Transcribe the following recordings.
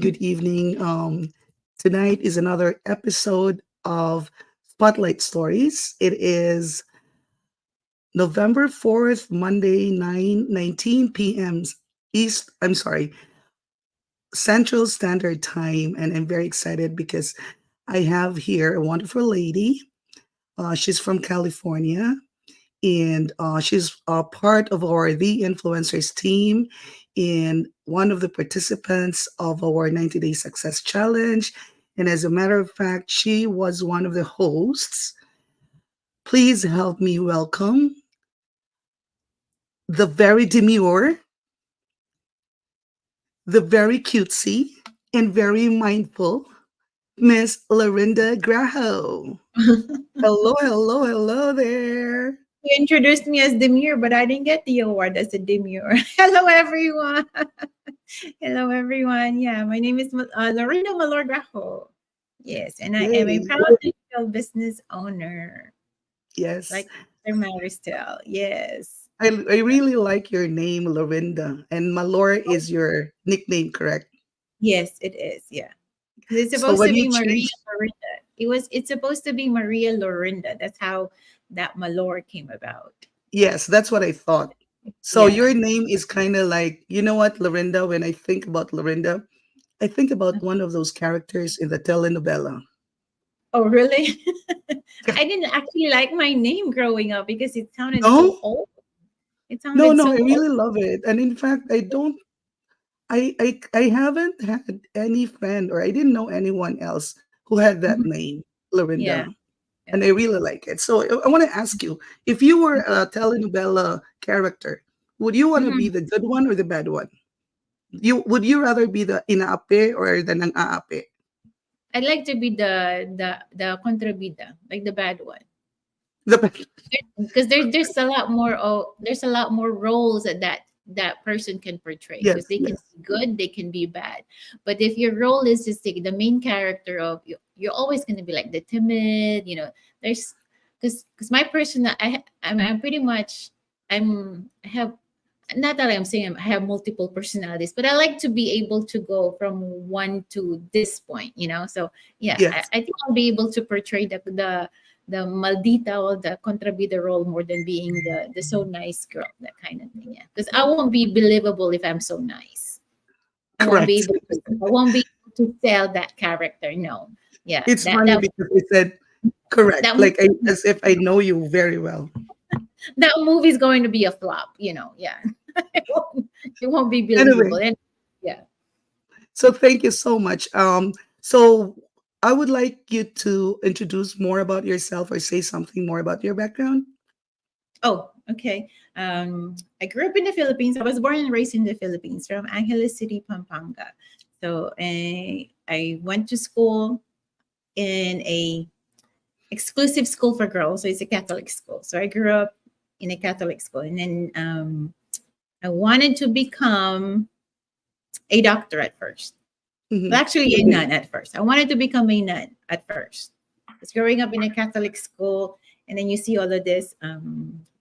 good evening. Tonight is another episode of Spotlight Stories. It is November 4th, Monday, 9:19 p.m. East, I'm sorry, Central Standard Time. And I'm very excited because I have here a wonderful lady. She's from California, and she's part of our The Influencers team and one of the participants of our 90 Day Success Challenge. And as a matter of fact, she was one of the hosts. Please help me welcome the very demure, the very cutesy, and very mindful Miss Lorinda Graho. Hello, hello, hello there. You introduced me as demure, but I didn't get the award as a demure. Hello, everyone. Hello, everyone. Yeah, my name is Lorinda Malorgajo. Yes, and I am a Yay. proud digital business owner, Yes. like Mr. Maristel. Yes. I really like your name, Lorinda. And Malor is your nickname, correct? Yes, it is. Yeah. 'Cause it's So supposed when to you be Maria change, Lorinda. It's supposed to be Maria Lorinda. That's how that Malor came about. yes, that's what I thought. So Yeah. your name is kind of like, you know what, Lorinda, when I think about Lorinda, I think about one of those characters in the telenovela. Oh, really? I didn't actually like my name growing up because it sounded so No, old. It no, sounded no, I so old. really love it. And in fact, I haven't had any friend or I didn't know anyone else who had that Mhm. name, Lorinda. Yeah, And yeah. I really like it. So I want to ask you, if you were a telenovela character, would you want to be Mhm. the good one or the bad one? Would you rather be the inaape or the nang-aape? I'd like to be the contrabida, like the bad one. The bad. Because there's a lot more there's a lot more roles that person can portray Yes, because they can yes, be good, they can be bad. But if your role is just like the main character of you, you're always going to be like the timid, there's because my person I'm pretty much I have not that I'm saying I have multiple personalities, but I like to be able to go from one to this point. So yeah, yes. I think I'll be able to portray the maldita or the contrabida role more than being the so nice girl, that kind of thing. Yeah, because I won't be believable if I'm so nice. I won't be Correct. able to. I won't be able to sell that character. No, yeah, It's that funny that because I said correct, that like as if I know you very well. that movie is going to be a flop. Yeah, it won't be believable. Anyway, And yeah. so thank you so much. So I would like you to introduce more about yourself or say something more about your background. Oh, okay. I grew up in the Philippines. I was born and raised in the Philippines from Angeles City, Pampanga. So I went to school in a exclusive school for girls. So it's a Catholic school. So I grew up in a Catholic school, and then I wanted to become a doctor at first. Well, Mhm. actually, a nun at first. I wanted to become a nun at first. Because growing up in a Catholic school, and then you see all of this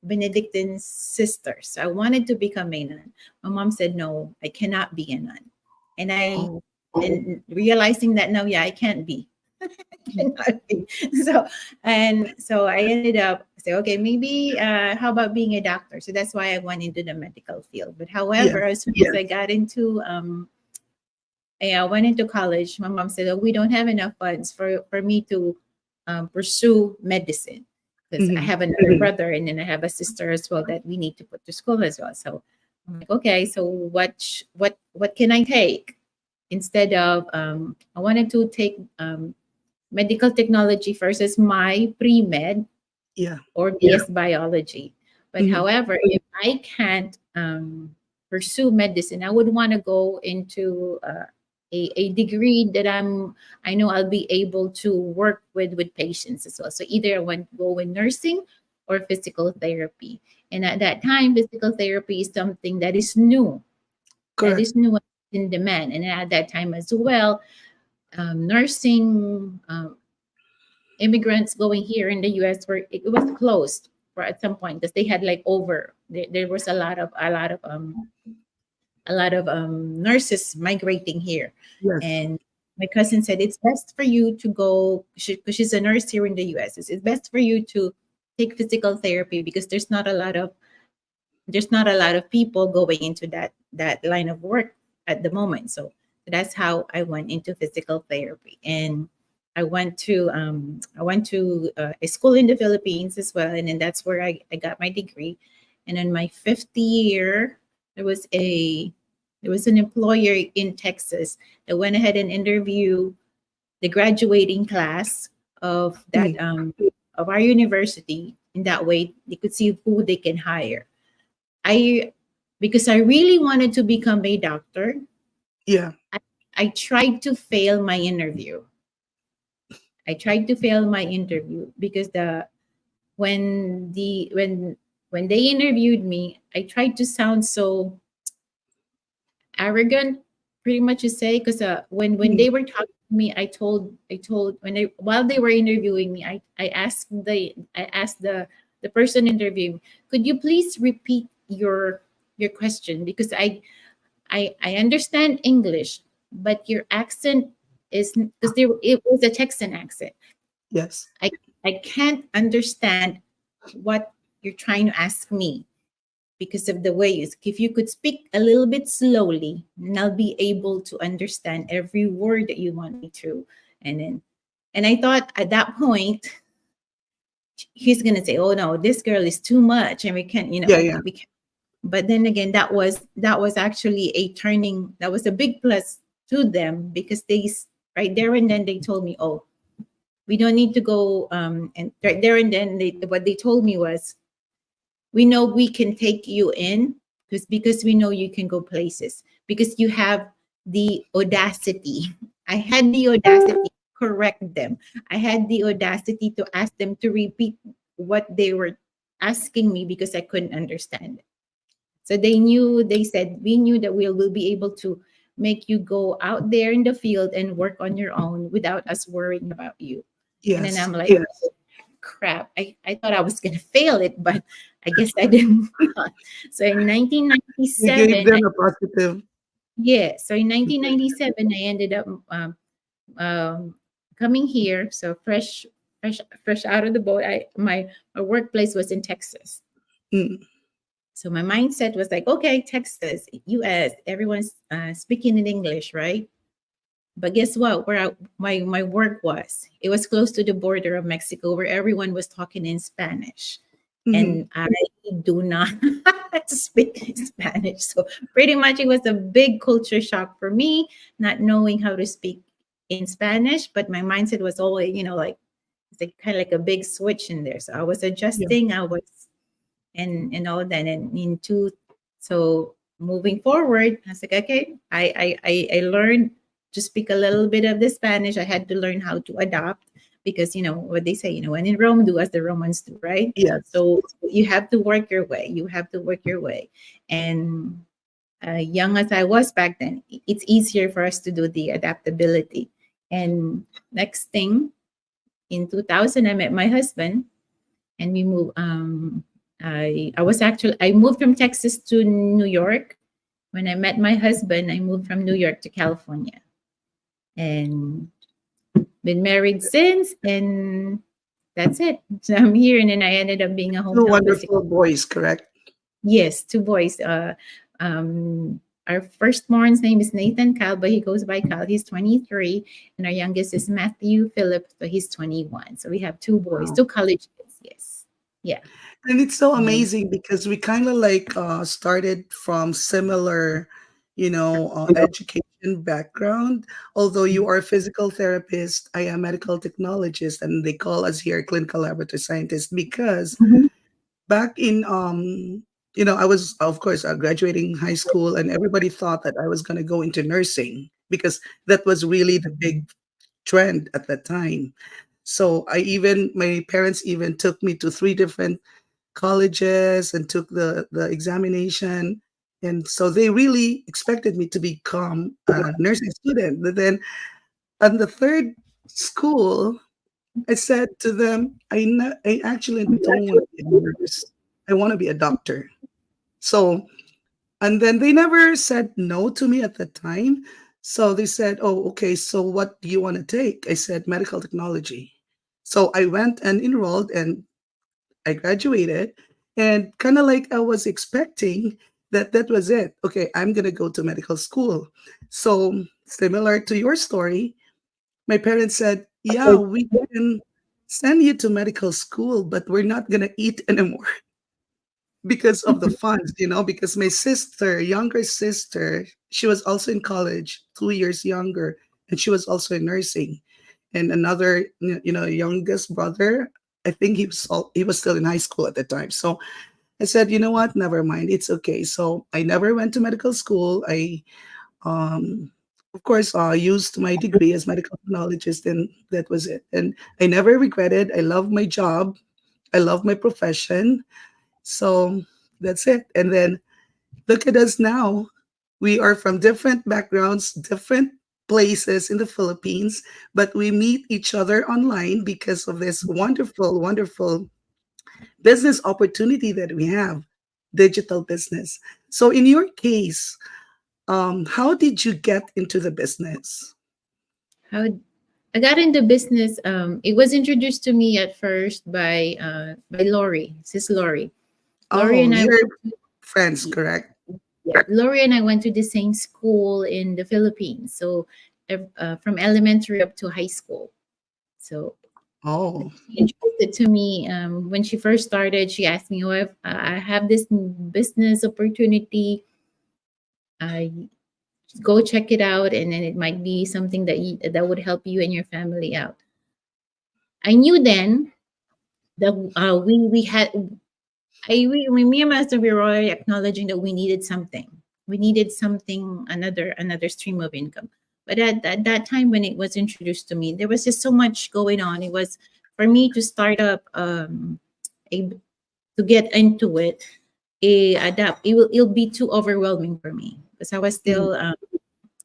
Benedictine sisters. So I wanted to become a nun. My mom said, "No, I cannot be a nun," and I Oh, and realizing that no, yeah, I can't be. Cannot be. So I ended up say, okay, maybe how about being a doctor? So that's why I went into the medical field. But yes, however, as soon as I got into I went into college, my mom said, "Oh, we don't have enough funds for me to pursue medicine because I mhm, have another brother and then I have a sister as well that we need to put to school as well." So I'm like, okay, so what can I take instead of I wanted to take medical technology versus my pre med yeah, or BS biology. But mhm, however, if I can't pursue medicine, I would want to go into a degree that I know I'll be able to work with patients as well. So either I want to go with nursing or physical therapy. And at that time, physical therapy is something that is new, correct. in demand. And at that time as well, nursing immigrants going here in the US were it was closed for at some point because they had like there was a lot of nurses migrating here, Yes. and my cousin said it's best for you to go, because she's a nurse here in the US. It's best for you to take physical therapy because there's not a lot of people going into that line of work at the moment. So that's how I went into physical therapy, and I went to a school in the Philippines as well, and then that's where I got my degree. And in my fifth year, there was a there was an employer in Texas that went ahead and interviewed the graduating class of that Mm, of our university. In that way, they could see who they can hire. I Because I really wanted to become a doctor, yeah. I, I tried to fail my interview. I tried to fail my interview because the when they interviewed me, I tried to sound so arrogant, pretty much to say, because when Mm, they were talking to me, I told when they while they were interviewing me, I asked the person interviewing, could you please repeat your question, because I understand English, but your accent is, because it was a Texan accent. yes. I I can't understand what you're trying to ask me because of the way if you could speak a little bit slowly, and I'll be able to understand every word that you want me to. And then and I thought at that point he's gonna say, "Oh no, this girl is too much, and we can't, Yeah, yeah. we can't." But then again, that was actually a turning. That was a big plus to them because right there and then they told me, "Oh, we don't need to go." And right there and then what they told me was, "We know we can take you in because we know you can go places because you have the audacity." I had the audacity to correct them. I had the audacity to ask them to repeat what they were asking me because I couldn't understand. So they said, we knew that we will be able to make you go out there in the field and work on your own without us worrying about you. And then Yes. I'm like, yes, crap, I thought I was going to fail it, but I guess I didn't. So in You gave 1997, them a positive. yeah, so in 1997, I ended up um, coming here. So fresh out of the boat. My workplace was in Texas. Mm, So my mindset was like, okay, Texas, US, everyone's speaking in English, right? But guess what? My work was, it was close to the border of Mexico, where everyone was talking in Spanish, mhm. and I do not speak Spanish. So pretty much, it was a big culture shock for me, not knowing how to speak in Spanish. But my mindset was always, like it's like kind of like a big switch in there. So I was Yeah. adjusting. I was and all that, and into so moving forward, I was like, okay, I learned to speak a little bit of the Spanish. I had to learn how to adapt because what they say, when in Rome, do as the Romans do, right? Yes. So you have to work your way. You have to work your way. And young as I was back then, it's easier for us to do the adaptability. And next thing, in 2000, I met my husband, and we moved. I moved from Texas to New York. When I met my husband, I moved from New York to California, and been married since. And that's it. So I'm here, and then I ended up being a home Two health visitor. wonderful boys, correct? Yes, two boys. Um, our firstborn's name is Nathan Kyle, but he goes by Kyle. He's 23, and our youngest is Matthew Philip, so he's 21. So we have two boys, Wow. two college kids. Yes, yeah. And it's so Mhm. amazing because we kind of like started from similar, education background. Although you are a physical therapist, I am medical technologist, and they call us here clinical laboratory scientists because Mhm. back in I was of course graduating high school, and everybody thought that I was going to go into nursing because that was really the big trend at that time. So my parents even took me to three different colleges and took the examination, and so they really expected me to become a nursing student. But then on the third school, I said to them, I actually don't want to be a nurse. I want to be a doctor. So And then they never said no to me at the time. So they said, "Oh, okay, so what do you want to take?" I said, "Medical technology." So I went and enrolled and I graduated. And kind of like I was expecting that that was it. Okay, I'm going to go to medical school. So, similar to your story, my parents said, "Yeah, we can send you to medical school, but we're not going to eat anymore." Because of the funds, because my sister, younger sister, she was also in college, 2 years younger, and she was also in nursing. And another, youngest brother, I think he was still in high school at the time. So I said, you know what, never mind, it's okay. So I never went to medical school. I, um, of course, used my degree as medical technologist, and that was it. And I never regretted. I love my job. I love my profession. So that's it. And then look at us now. We are from different backgrounds, different places in the Philippines, but we meet each other online because of this wonderful, wonderful business opportunity that we have, digital business. So, in your case, how did you get into the business? How I got into business. It was introduced to me at first by Lori, sis Lori. Lori Oh, and I you're went friends, to, correct? yeah, Lori and I went to the same school in the Philippines. So from elementary up to high school. So Oh, she introduced it to me when she first started. She asked me, "Oh, I have this business opportunity. I go check it out, and then it might be something that would help you and your family out." I knew then that we had me and my husband, we were already acknowledging that we needed something. We needed something, another stream of income. But at that time when it was introduced to me, there was just so much going on. It was for me to start up a to get into it, adapt. It'll be too overwhelming for me because I was mm, still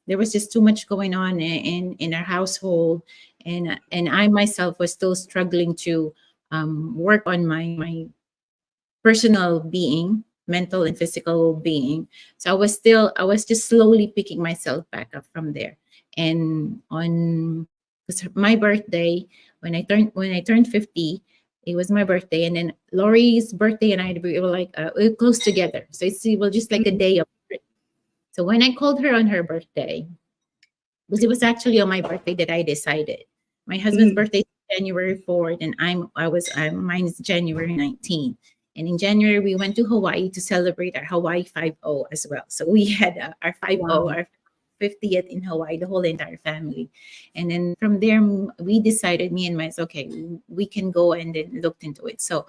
there was just too much going on in our household, and I myself was still struggling to work on my personal being, mental and physical being. So I was just slowly picking myself back up from there. And on because my birthday, when I turned 50, it was my birthday, and then Lori's birthday and I, we were like we were close together. So it was just like a mm, day of it. So when I called her on her birthday, because it was actually on my birthday that I decided. My husband's mm, birthday is January 4th, and mine is January 19th. And in January, we went to Hawaii to celebrate our Hawaii 5-0 as well. So we had our 5-0, wow. our 50th in Hawaii, the whole entire family. And then from there, we decided, me and my, okay, we can go, and then looked into it. So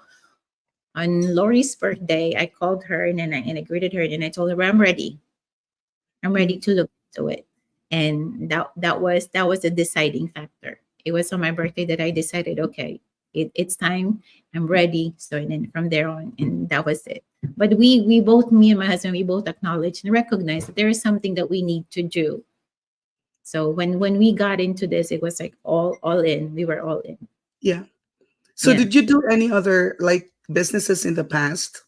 on Lori's birthday, I called her, and I greeted her, and I told her, I'm ready. I'm ready Mm, to look into it. And that was a deciding factor. It was on my birthday that I decided, okay, it's time. I'm ready. So and then from there on, and that was it. But we both, me and my husband, we both acknowledged and recognized that there is something that we need to do. So when we got into this, it was like all in. We were all in. yeah. So, Yeah. did you do any other like businesses in the past?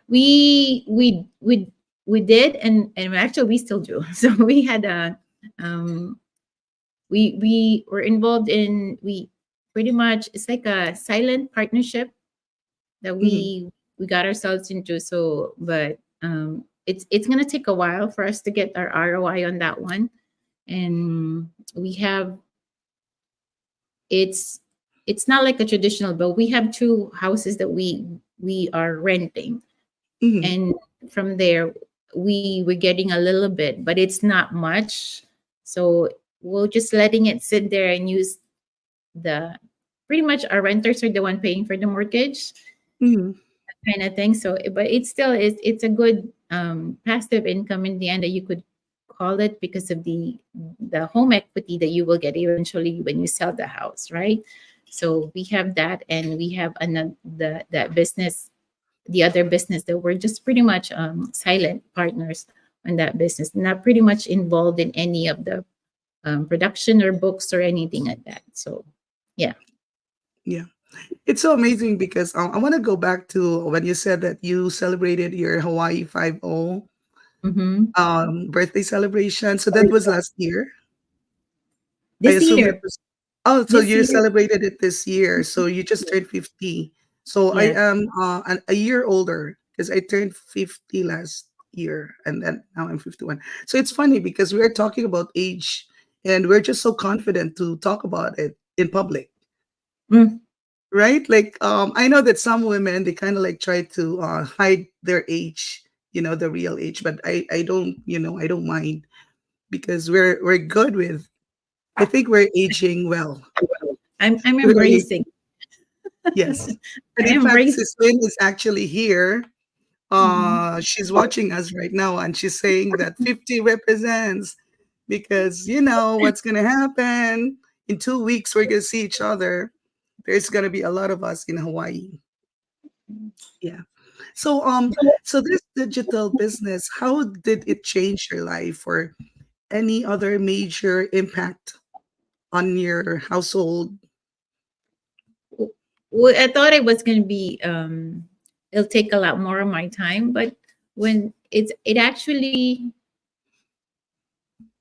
We we we we did, and actually we still do. So we had a um we were involved in, we pretty much, it's like a silent partnership that Mm, we got ourselves into. So but it's gonna take a while for us to get our ROI on that one. And we have, it's it's not like a traditional, but we have two houses that we are renting. mm, And from there we're getting a little bit, but it's not much. So we're just letting it sit there and use the, pretty much our renters are the one paying for the mortgage, mm, kind of thing. So but it's still, it's a good passive income in the end that you could call it, because of the home equity that you will get eventually when you sell the house, right? So we have that, and we have another, that business, the other business, that we're just pretty much silent partners on that business, not pretty much involved in any of the production or books or anything like that. So yeah. yeah. It's so amazing because I want to go back to when you said that you celebrated your Hawaii 5-0. Mm-hmm. birthday celebration. So that was last year. I This assume that year, was. Oh, so this you year, celebrated it this year. So you just turned 50. So I yeah. am a year older because I turned 50 last year and then now I'm 51. So it's funny because we are talking about age and we're just so confident to talk about it in public, Mm. right? Like I know that some women they kind of like try to hide their age, the real age, but I don't, I don't mind because we're good with I think we're aging well. I'm With our age. embracing. Yes. And I in fact, embrace. Sislin is actually here. Mhm. She's watching us right now and she's saying that 50 represents because you know what's gonna happen. In 2 weeks we're gonna see each other. There's gonna be a lot of us in Hawaii. Yeah. So so this digital business, how did it change your life or any other major impact on your household? I thought it was going to be it'll take a lot more of my time, but when it actually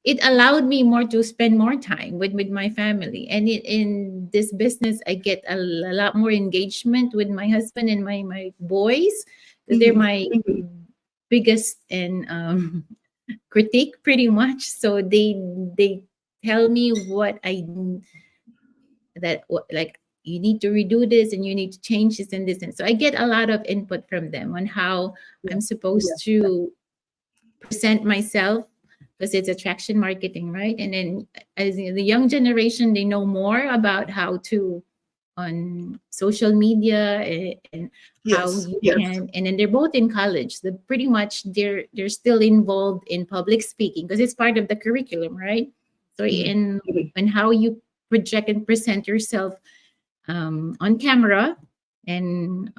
it allowed me more to spend more time with my family, and in this business I get a lot more engagement with my husband and my boys because they're Mhm. my biggest and critique pretty much. So they tell me what I like you need to redo this and you need to change this and this, and so I get a lot of input from them on how I'm supposed to present myself because it's attraction marketing, right? And then as the young generation, they know more about how to on social media and how Yes. you can, and then they're both in college. The pretty much they're still involved in public speaking because it's part of the curriculum, right? So Mhm. in how you project and present yourself on camera. And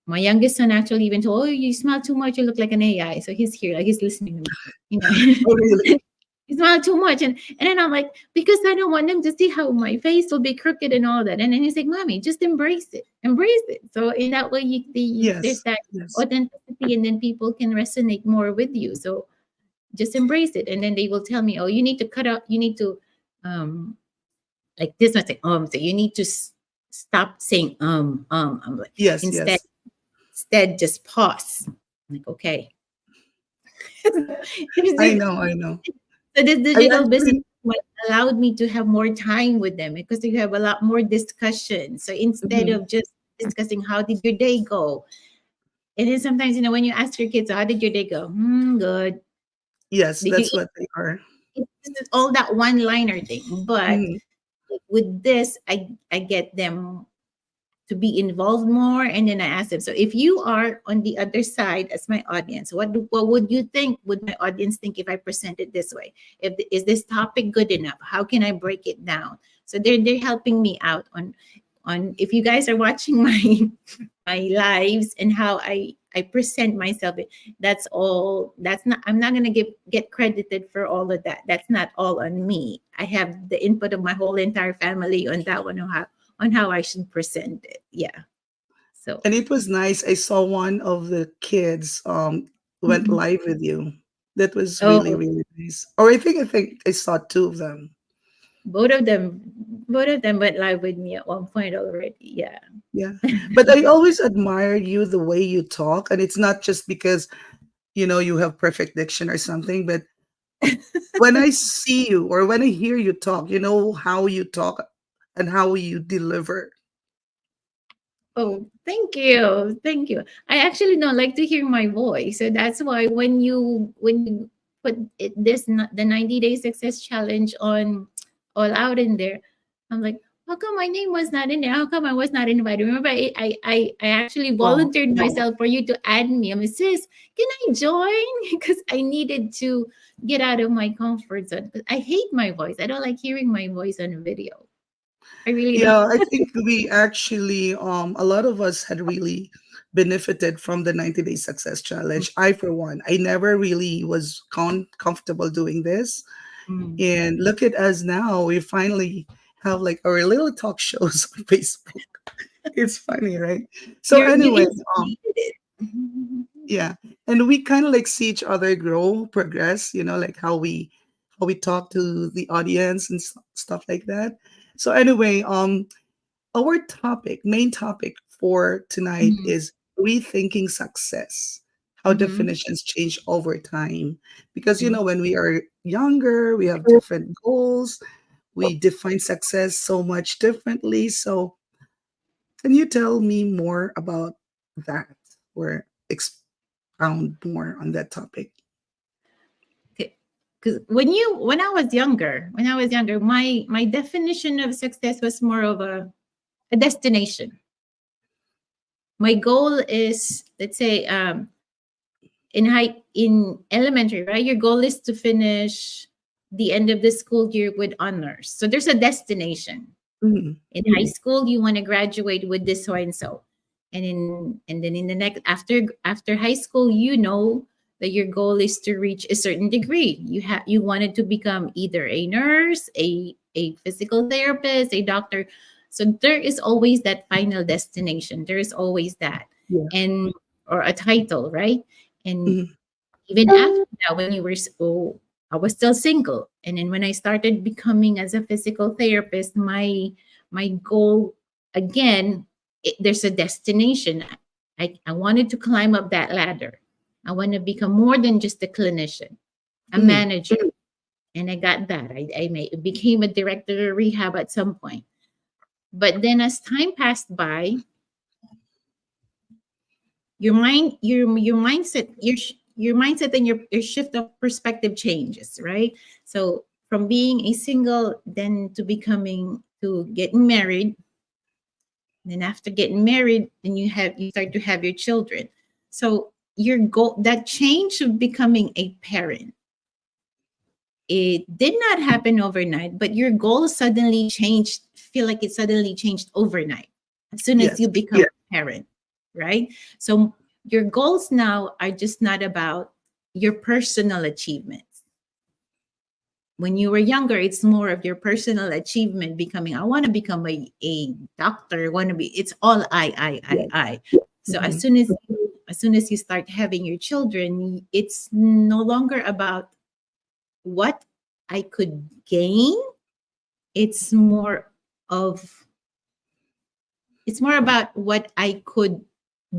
my youngest son actually even told, "Oh, you smile too much. You look like an AI." So he's here, like he's listening to me. You Oh, really? know, you smile too much, and then I'm like, because I don't want them to see how my face will be crooked and all that. And then he's like, "Mommy, just embrace it." So in that way, there's Yes. that Yes. authenticity, and then people can resonate more with you. So just embrace it, and then they will tell me, "Oh, you need to cut out. You need to." Um, like this much, like, so you need to stop saying I'm like, Yes. instead Yes. just pause. I'm like, okay. I know. I know. So this I digital business actually. what allowed me to have more time with them because you have a lot more discussion. So instead Mhm. of just discussing how did your day go, and then sometimes when you ask your kids how did your day go, good. Yes, Did you that's eat? what they are. It's all that one liner thing, but Mhm. with this, I get them to be involved more, and then I ask them, so if you are on the other side as my audience, what would you think, would my audience think if I present it this way? Is this topic good enough? How can I break it down? So they're helping me out on if you guys are watching my lives and how I present myself. That's all. That's not. I'm not gonna get credited for all of that. That's not all on me. I have the input of my whole entire family on that one, on how I should present it. Yeah. So. And it was nice. I saw one of the kids went Mhm. live with you. That was really Oh, really nice. Or I think I saw two of them. both of them, both of them went live with me at one point already. Yeah. Yeah. But I always admire you the way you talk, and it's not just because you have perfect diction or something, but when I see you or when I hear you talk, you know how you talk and how you deliver. Oh, thank you. Thank you. I actually don't like to hear my voice. So that's why when you put the 90 day success challenge on all out in there, I'm like, how come my name was not in there? How come I was not invited? Remember, I actually Wow. volunteered myself for you to add me. I'm like, sis, can I join? Because I needed to get out of my comfort zone. 'Cause I hate my voice. I don't like hearing my voice on video. I really don't. Yeah, I think we actually a lot of us had really benefited from the 90 Day Success Challenge. I for one, I never really was comfortable doing this. Mm. And look at us now. We finally have like our little talk shows on Facebook. It's funny, right? So You anyway, instigated it. Yeah. And we kind of like see each other grow, progress, like how we talk to the audience and stuff like that. So anyway, our main topic for tonight Mm-hmm. is rethinking success, how Mm-hmm. definitions change over time. Because, Mm-hmm. when we are younger, we have different goals, we define success so much differently. So, can you tell me more about that or expound more on that topic? Because when I was younger, my definition of success was more of a destination. My goal is, let's say, in elementary, right? Your goal is to finish the end of the school year with honors. So there's a destination. Mm, In high school, you want to graduate with this so and so, and then in the next, after high school, that your goal is to reach a certain degree. You wanted to become either a nurse, a physical therapist, a doctor. So there is always that final destination. There is always that, yeah. and or a title, right? And Mm, even after that, when you were I was still single, and then when I started becoming as a physical therapist, my goal again, there's a destination. I wanted to climb up that ladder. I want to become more than just a clinician, a mm, manager, and I got that. Became a director of rehab at some point. But then as time passed by, your mindset, your mindset and your shift of perspective changes, right? So from being a single, then to becoming to getting married, then after getting married, then you start to have your children. So your goal, that change of becoming a parent, it did not happen overnight, but your goal suddenly changed. Feel like it suddenly changed overnight as soon as yes. you become a parent, right? So your goals now are just not about your personal achievements. When you were younger, it's more of your personal achievement becoming, I want to become a doctor, I want to be, it's all Yeah. I. So Mhm. as soon as you start having your children, it's no longer about what I could gain. It's more of it's more about what I could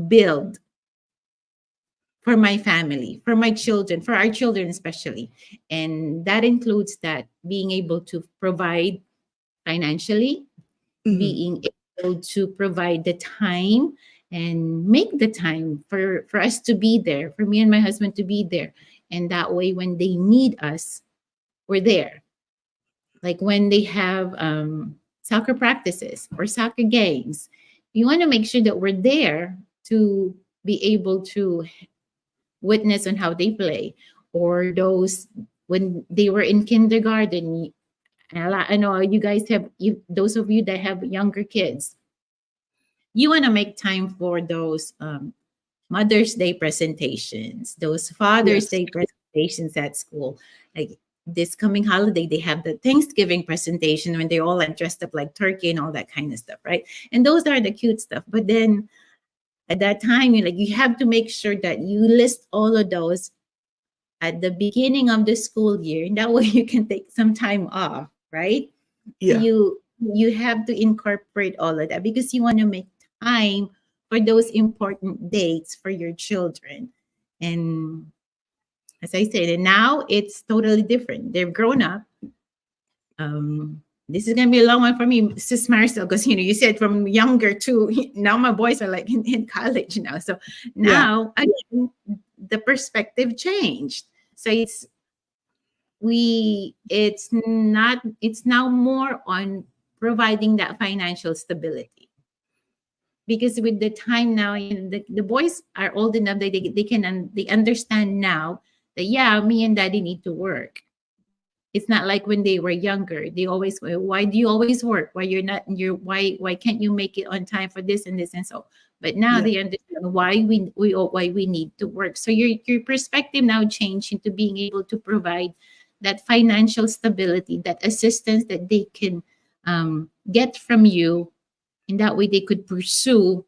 build for my family, for my children, for our children especially. And that includes that being able to provide financially, Mhm. being able to provide the time and make the time for us to be there, for me and my husband to be there. And that way when they need us, we're there. Like when they have soccer practices or soccer games, you want to make sure that we're there to be able to witness on how they play. Or those when they were in kindergarten, I know you guys those of you that have younger kids, you want to make time for those Mother's Day presentations, those Father's Yes. Day presentations at school. Like this coming holiday, they have the Thanksgiving presentation when they all like dressed up like turkey and all that kind of stuff, right? And those are the cute stuff. But then at that time, you have to make sure that you list all of those at the beginning of the school year. That way you can take some time off, right? So Yeah. you have to incorporate all of that because you want to make time for those important dates for your children. And as I said, and now it's totally different. They've grown up. This is gonna be a long one for me, Sis Marisol, because you said from younger to now my boys are like in college now. So Yeah. now again, the perspective changed. So it's now more on providing that financial stability, because with the time now, the boys are old enough that they understand now that, yeah, me and daddy need to work. It's not like when they were younger. They always, why do you always work? Why can't you make it on time for this and this and so? But now Yeah. they understand why we need to work. So your perspective now changed into being able to provide that financial stability, that assistance that they can get from you, and that way they could pursue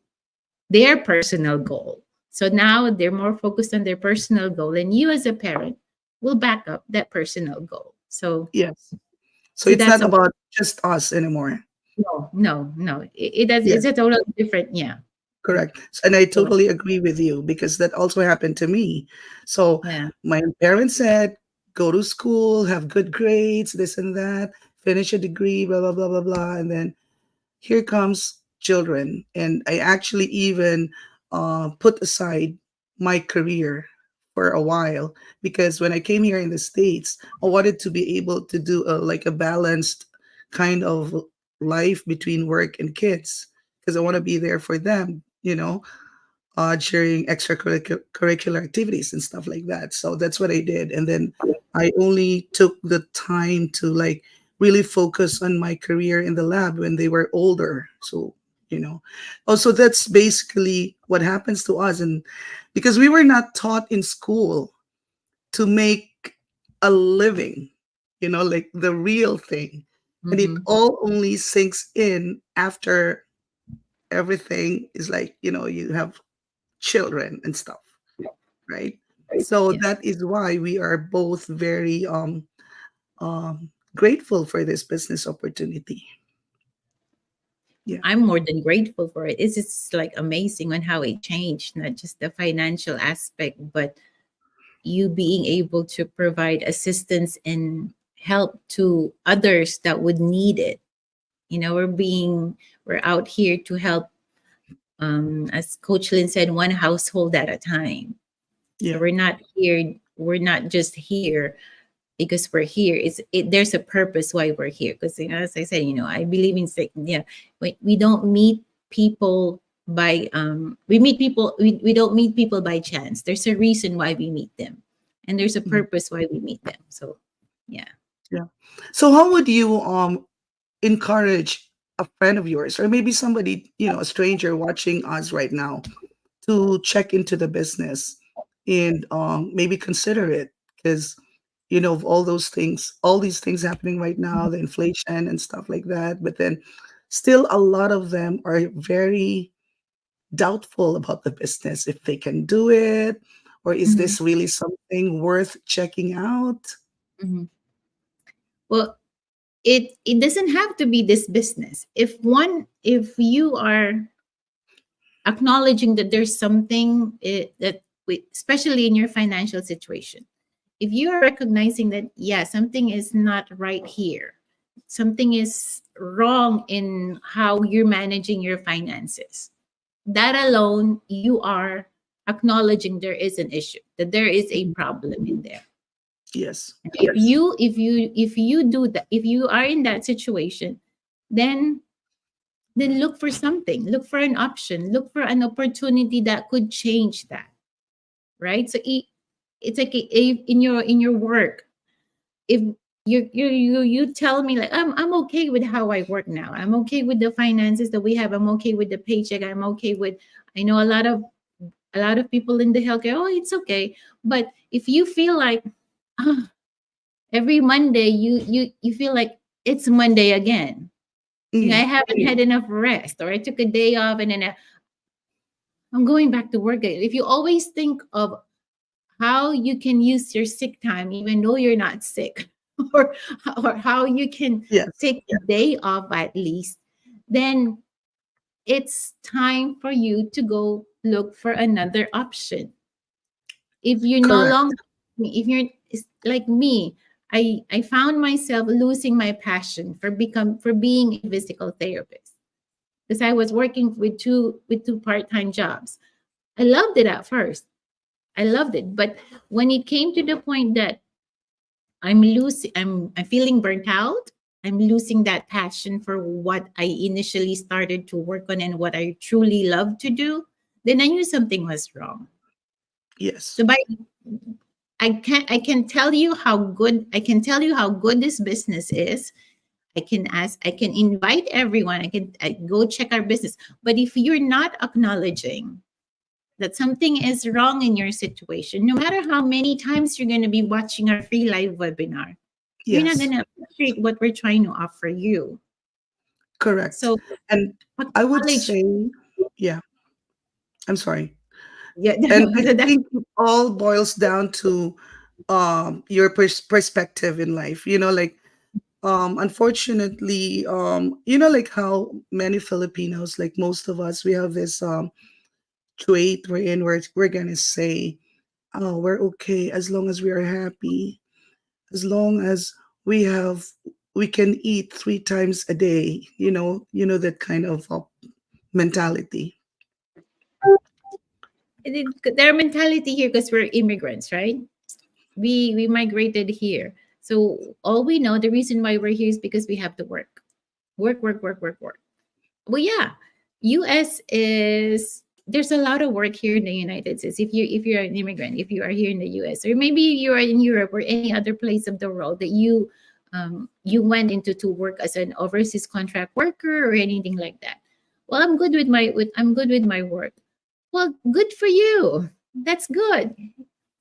their personal goals. So now they're more focused on their personal goal, and you as a parent will back up that personal goal. So Yes. So so it's that's not a about just us anymore. no. It does. It's Yes. a totally different. Yeah. Correct. And I So totally agree with you because that also happened to me. So yeah. my parents said, go to school, have good grades, this and that, finish a degree, blah, blah, blah, blah, blah. And then here comes children. And I actually even put aside my career for a while because when I came here in the States, I wanted to be able to do like a balanced kind of life between work and kids because I want to be there for them, during extracurricular activities and stuff like that. So that's what I did. And then I only took the time to like really focus on my career in the lab when they were older. So, also that's basically what happens to us. And because we were not taught in school to make a living, like the real thing. And it Mm-hmm. all only sinks in after everything is like, you have children and stuff, right? So Yeah. that is why we are both very grateful for this business opportunity. Yeah. I'm more than grateful for it. It's just like amazing on how it changed, not just the financial aspect, but you being able to provide assistance and help to others that would need it. We're out here to help, as Coach Lynn said, one household at a time. So Yeah. we're not just here because we're here. There's a purpose why we're here. Because as I said, I believe in yeah, we don't meet people by we don't meet people by chance. There's a reason why we meet them, and there's a Mhm. purpose why we meet them. So yeah. Yeah. So how would you encourage a friend of yours or maybe somebody, a stranger watching us right now to check into the business and maybe consider it because of all these things happening right now, the inflation and stuff like that. But then still a lot of them are very doubtful about the business if they can do it or is Mhm, this really something worth checking out? mhm. Well, it doesn't have to be this business. If you are acknowledging that there's something especially in your financial situation, if you are recognizing that, yeah, something is not right here, something is wrong in how you're managing your finances, that alone, you are acknowledging there is an issue, that there is a Mhm. problem in there. Yes. If you do that, if you are in that situation, then look for something, look for an option, look for an opportunity that could change that, right? So it's like in your work, if you tell me like, I'm okay with how I work now, I'm okay with the finances that we have, I'm okay with the paycheck, I'm okay with, I know a lot of people in the healthcare, oh, it's okay. But if you feel like, ah, every Monday you feel like it's Monday again, I Mm. haven't had enough rest, or I took a day off and then I'm going back to work again. If you always think of how you can use your sick time even though you're not sick, or how you can Yes. take a day off at least, then it's time for you to go look for another option. If you no Correct. longer, if you're like me, I found myself losing my passion for being a physical therapist because I was working with two part-time jobs. I loved it at first. I loved it. But when it came to the point that I'm feeling burnt out, I'm losing that passion for what I initially started to work on and what I truly love to do, then I knew something was wrong. Yes. So I can tell you how good this business is. I can invite everyone. I go check our business. But if you're not acknowledging that something is wrong in your situation, no matter how many times you're going to be watching our free live webinar, you're not going Yes. to appreciate what we're trying to offer you. Correct. So And I would acknowledge. say, yeah, I'm sorry. Yeah. And I So that think it all boils down to your perspective in life. Like unfortunately, like how many Filipinos, like most of us, we have this trait wherein we're gonna say, oh, we're okay as long as we are happy, as long as we have we can eat 3 times a day, that kind of mentality. their mentality here, because we're immigrants, right? We migrated here. So all we know, the reason why we're here is because we have to work. Work, work, work, work, work. Well, yeah, US is, there's a lot of work here in the United States. If you're an immigrant, if you are here in the US, or maybe you are in Europe or any other place of the world that you went into to work as an overseas contract worker or anything like that. Well, I'm good with my work. Well, good for you. That's good.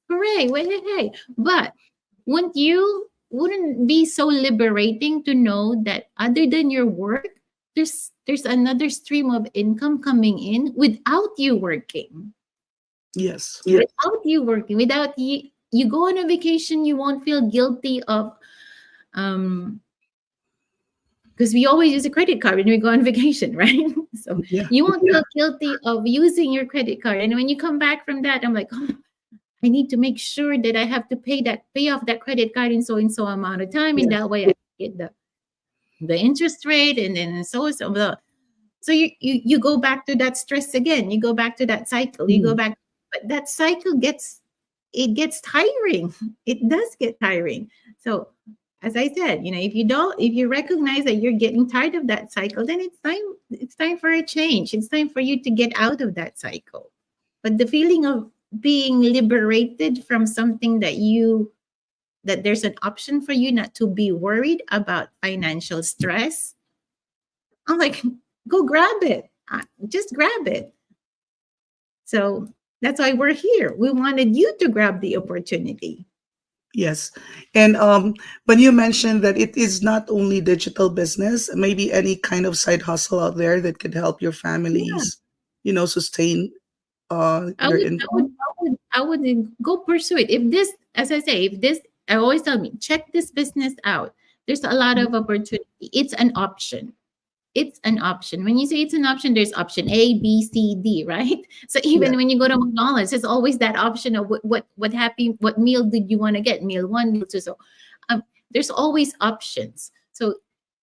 Hooray! Well, hey, hey. But wouldn't be so liberating to know that other than your work, there's another stream of income coming in without you working. Yes. Yeah. Without you working, without you go on a vacation, you won't feel guilty of um because we always use a credit card when we go on vacation, right? So Yeah. you won't feel guilty of using your credit card. And when you come back from that, I'm like, oh, I need to make sure that I have to pay off that credit card in so and so amount of time, and Yes. that way I get the interest rate, and then so blah. So you go back to that stress again. You go back to that cycle. You go Mhm. back, but that cycle gets tiring. It does get tiring. So as I said, if you recognize that you're getting tired of that cycle, then it's time for a change. It's time for you to get out of that cycle. But the feeling of being liberated from something that there's an option for you not to be worried about financial stress, I'm like, go grab it. Just grab it. So that's why we're here. We wanted you to grab the opportunity. Yes. And when you mentioned that it is not only digital business, maybe any kind of side hustle out there that could help your Yeah. families, sustain I their would, I would, income. I would go pursue it. If this, as I say, if this, I always tell me, check this business out. There's a lot of opportunity. It's an option. It's an option. When you say it's an option, there's option A, B, C, D, right? So even Yes. when you go to McDonald's, there's always that option of what meal did you want to get? Meal one, meal two. So um, there's always options. So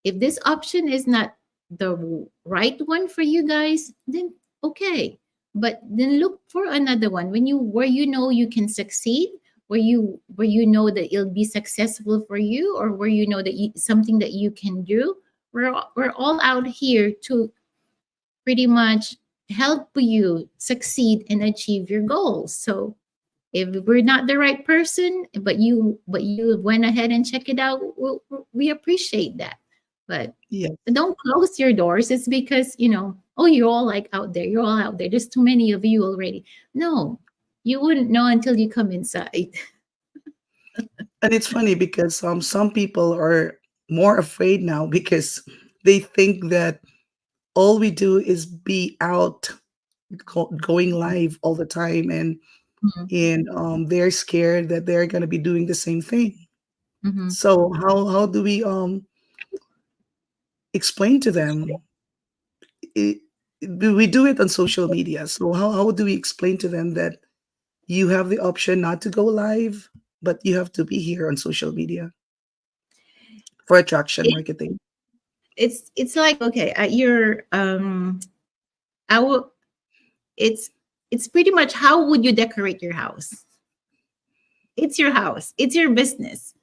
if this option is not the right one for you guys, then okay. But then look for another one where you know you can succeed, where you know that it'll be successful for you, or where you know that something that you can do. We're all out here to pretty much help you succeed and achieve your goals. So if we're not the right person, but you went ahead and check it out, we appreciate that. But Yes. don't close your doors. It's because oh, you're all like out there. You're all out there. There's too many of you already. No, you wouldn't know until you come inside. And it's funny because some people are more afraid now because they think that all we do is be out going live all the time, and they're scared that they're going to be doing the same thing. Mhm. So how do we explain to them? it, we do it on social media, so how do we explain to them that you have the option not to go live, but you have to be here on social media for attraction It, marketing? it's like, okay, you're I will it's it's pretty much, how would you decorate your house? It's your house. It's your business.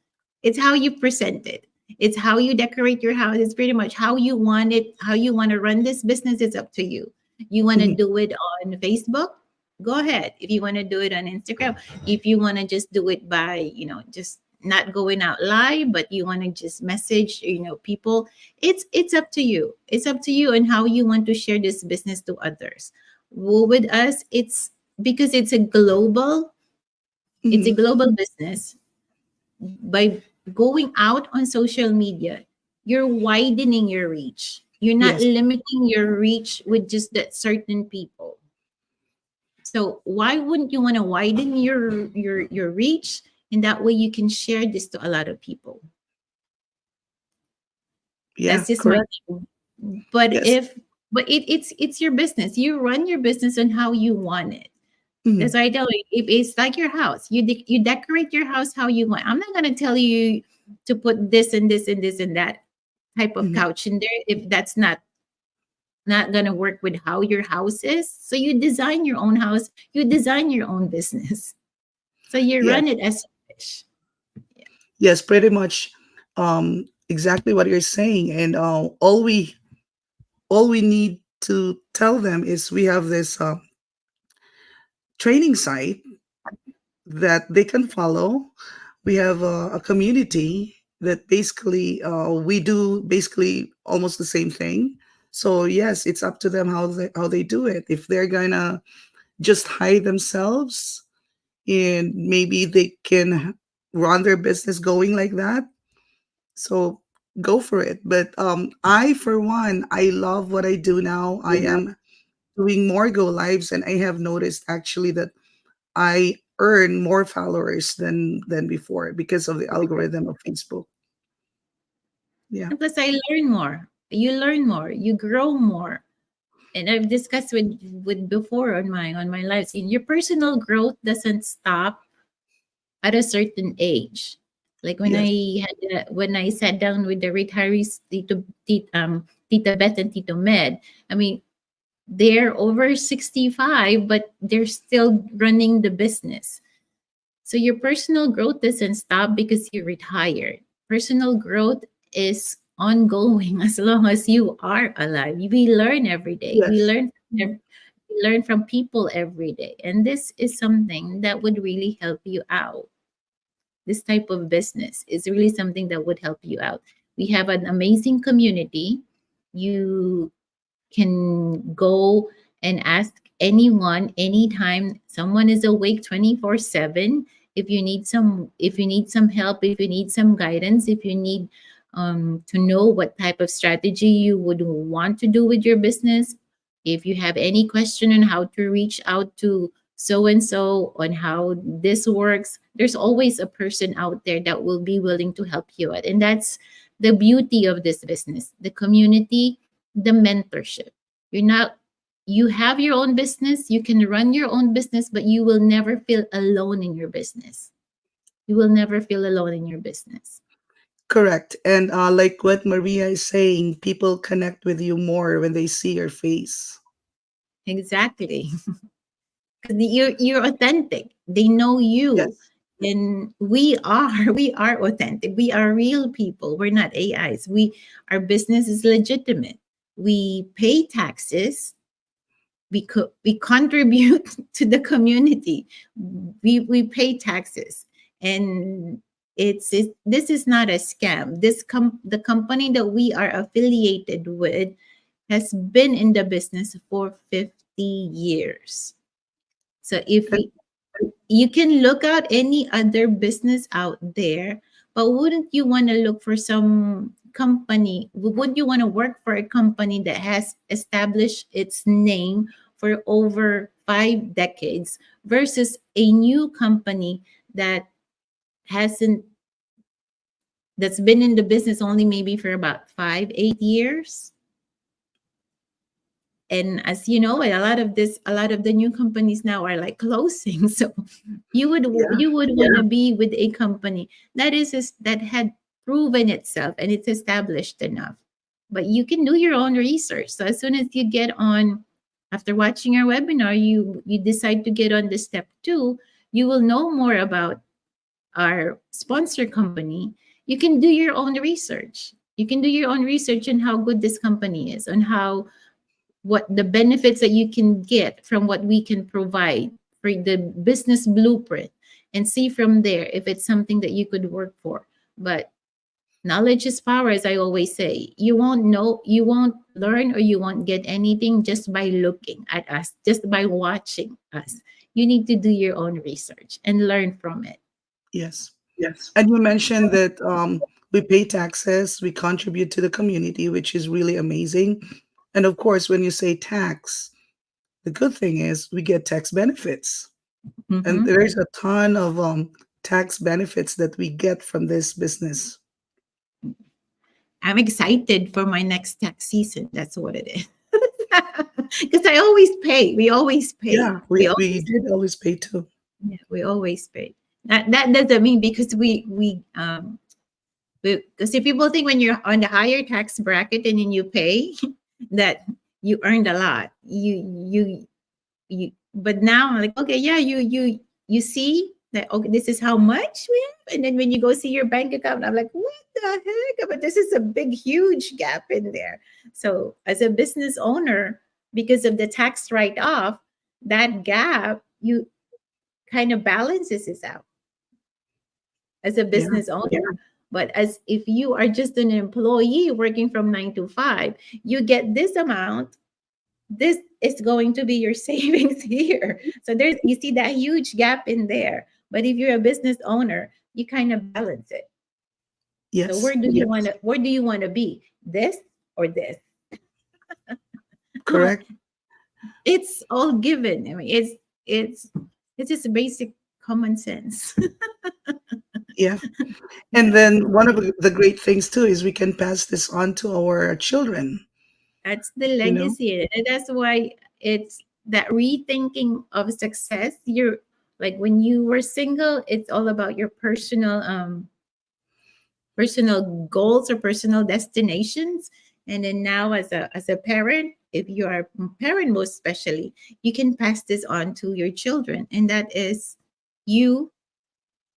It's how you present it. It's how you decorate your house. It's pretty much how you want it, how you want to run this business. It's up to you. You want to Mhm. do it on Facebook? Go ahead. If you want to do it on Instagram, if you want to just do it by, just not going out live, but you want to just message, people, it's up to you. It's up to you and how you want to share this business to others. Well, with us, it's because it's a Mhm. global business. By going out on social media, you're widening your reach. You're not Yes. limiting your reach with just that certain people. So why wouldn't you want to widen your reach? And that way you can share this to a lot of people. Yeah, That's just my correct. thing. But Yes. if but it's your business. You run your business on how you want it. That's Mhm. why I tell you, if it's like your house, you decorate your house how you want. I'm not gonna tell you to put this and this and this and that type of Mhm. couch in there if that's not gonna work with how your house is. So you design your own house, you design your own business. So you Yes. run it as you wish. Yeah. Yes, pretty much exactly what you're saying. And all we need to tell them is we have this training site that they can follow. We have a community that basically we do basically almost the same thing. So yes, it's up to them how they do it. If they're gonna just hide themselves and maybe they can run their business going like that, so go for it. But I, for one, I love what I do now. I am doing more go lives, and I have noticed actually that I earn more followers than before because of the algorithm of Facebook. Yeah. And plus I learn more. You learn more, you grow more. And I've discussed with before on my lives. Your personal growth doesn't stop at a certain age. Like Yes. when I sat down with the retirees, Tita Beth and Tito Med. I mean, they're over 65, but they're still running the business. So your personal growth doesn't stop because you retired. Personal growth is ongoing as long as you are alive. We learn every day. We Yes. learn we learn from people every day. And this is something that would really help you out. This type of business is really something that would help you out. We have an amazing community. You can go and ask anyone anytime. Someone is awake 24/7. If you need some help, if you need some guidance, if you need to know what type of strategy you would want to do with your business, if you have any question on how to reach out to so and so on how this works, there's always a person out there that will be willing to help you out. And that's the beauty of this business, the community, the mentorship. You have your own business, you can run your own business, but you will never feel alone in your business. You will never feel alone in your business. Correct. And like what Maria is saying, people connect with you more when they see your face. Exactly. Because you're authentic. They know you. Yes. And we are we are authentic. We are real people. We're not AIs. Our business is legitimate. We pay taxes. We contribute to the community. We pay taxes, and this is not a scam. The company that we are affiliated with has been in the business for 50 years. So if And you can look out any other business out there, but wouldn't you want to look for some company? Would you want to work for a company that has established its name for over 5 decades versus a new company that hasn't that's been in the business only maybe for about 5, 8 years? And as you know, a lot of the new companies now are like closing. So yeah. you would want to be with a company that had proven itself and it's established enough. But you can do your own research. So as soon as you get on, after watching our webinar, you decide to get on the step 2, you will know more about our sponsor company. You can do your own research. You can do your own research on how good this company is, on how what the benefits that you can get from what we can provide for the business blueprint, and see from there if it's something that you could work for. But knowledge is power, as I always say. You won't learn, or you won't get anything just by looking at us, just by watching us. You need to do your own research and learn from it. Yes. And you mentioned that we pay taxes, we contribute to the community, which is really amazing. And of course, when you say tax, The good thing is we get tax benefits, and Hmm. there's a ton of tax benefits that we get from this business. I'm excited for my next tax season. That's what it is. Because I always pay. We always pay. Yeah, We we always, did always pay too. yeah, we always pay. That doesn't mean because because if people think when you're on the higher tax bracket and then you pay that you earned a lot. But now I'm like, okay, yeah, you see that, okay, this is how much we have. And then when you go see your bank account, I'm like, what the heck? But this is a big, huge gap in there. So as a business owner, because of the tax write-off, that gap, you kind of balances it out as a Yeah, business owner. Yeah. But as if you are just an employee working from 9 to 5, you get this amount. This is going to be your savings here. So there's, you see that huge gap in there. But if you're a business owner, you kind of balance it. So yes, where do you want to be? This or this? correct. It's all given. I mean, it's it's just basic common sense. Yeah. And Yeah. then one of the great things too is we can pass this on to our children, That's the you know? legacy. And that's why it's that rethinking of success. You're like when you were single, it's all about your personal goals or personal destinations. And then now as a parent, if you are a parent most especially, you can pass this on to your children. And that is you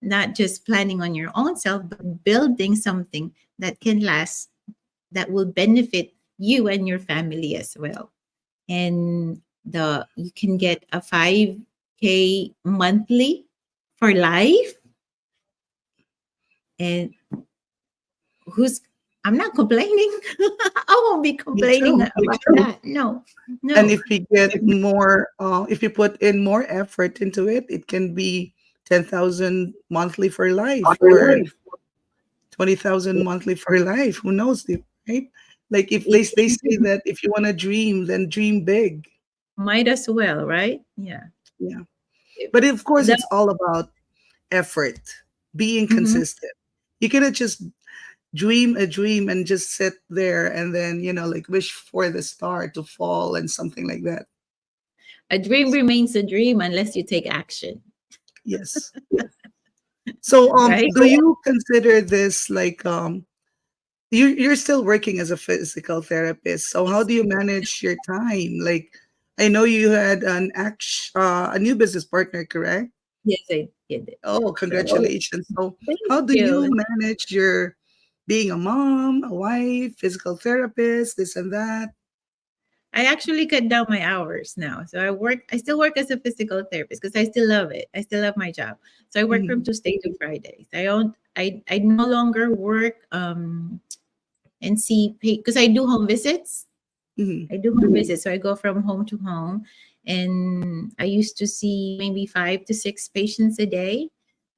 not just planning on your own self, but building something that can last, that will benefit you and your family as well. And the you can get a 5K monthly for life. And who's I'm not complaining. I won't be Me complaining too. about that. No, And no. if we get more, if you put in more effort into it, it can be 10,000 monthly for life or 20,000 monthly for life. Who knows, right? Like if It they say that if you want to dream, then dream big. might as well, right? Yeah. Yeah. But of course, The, it's all about effort, being mhm. consistent. You cannot just dream a dream and just sit there and then, like wish for the star to fall and something like that. A dream remains a dream unless you take action, Yes. So, right? do you consider this like you're still working as a physical therapist? So, how Yes, do you manage your time? Like, I know you had a new business partner, correct? yes, I did it. Oh, So congratulations! So, thank how do you you. manage your being a mom, a wife, physical therapist, this and that? I actually cut down my hours now. So I still work as a physical therapist because I still love it. I still love my job. So I work from Mhm, Tuesday to Fridays. I no longer work and see because I do home visits. mhm, I do home visits. So I go from home to home, and I used to see maybe 5 to 6 patients a day.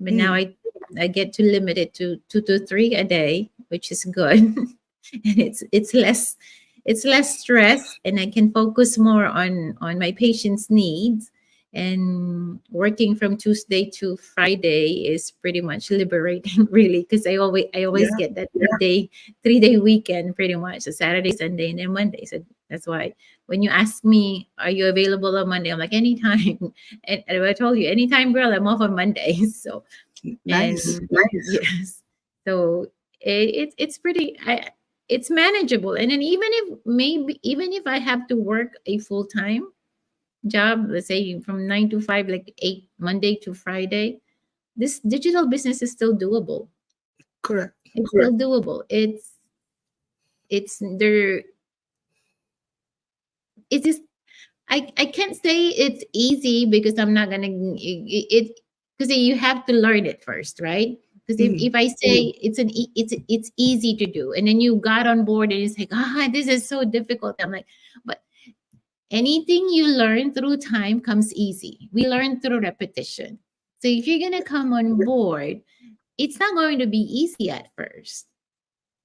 But now mhm. I get to limit it to 2 to 3 a day, which is good. And it's less stress, and I can focus more on my patients' needs. And working from Tuesday to Friday is pretty much liberating, really, because I always Yeah, get that 3 day weekend, pretty much, a Saturday, Sunday, and then Monday. So that's why when you ask me, are you available on Monday? I'm like, anytime. And I told you, anytime, girl, I'm off on Mondays. So, and nice. yes. So it's pretty, it's manageable. And then even if I have to work a full-time job, let's say from 9 to 5, like 8 Monday to Friday, this digital business is still doable. Correct. It's still doable. It's there. It is. I can't say it's easy because I'm not gonna it because you have to learn it first, right? Because Mhm. if I say it's easy to do, and then you got on board and it's like, this is so difficult. I'm like, but anything you learn through time comes easy. We learn through repetition. So if you're gonna come on board, it's not going to be easy at first.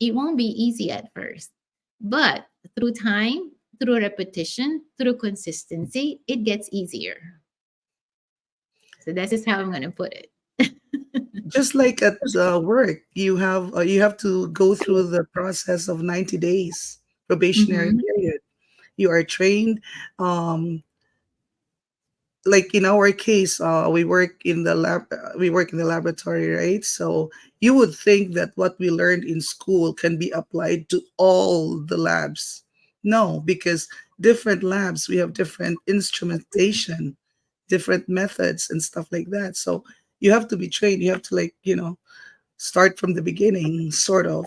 It won't be easy at first, but through time, through repetition, through consistency, it gets easier. So that's just how I'm going to put it. Just like at work, you have to go through the process of 90 days probationary Mm-hmm. period. You are trained. Um, like in our case, we work in the laboratory, right? So you would think that what we learned in school can be applied to all the labs. No, because different labs, we have different instrumentation, different methods and stuff like that. So you have to be trained. You have to, like, start from the beginning, sort of.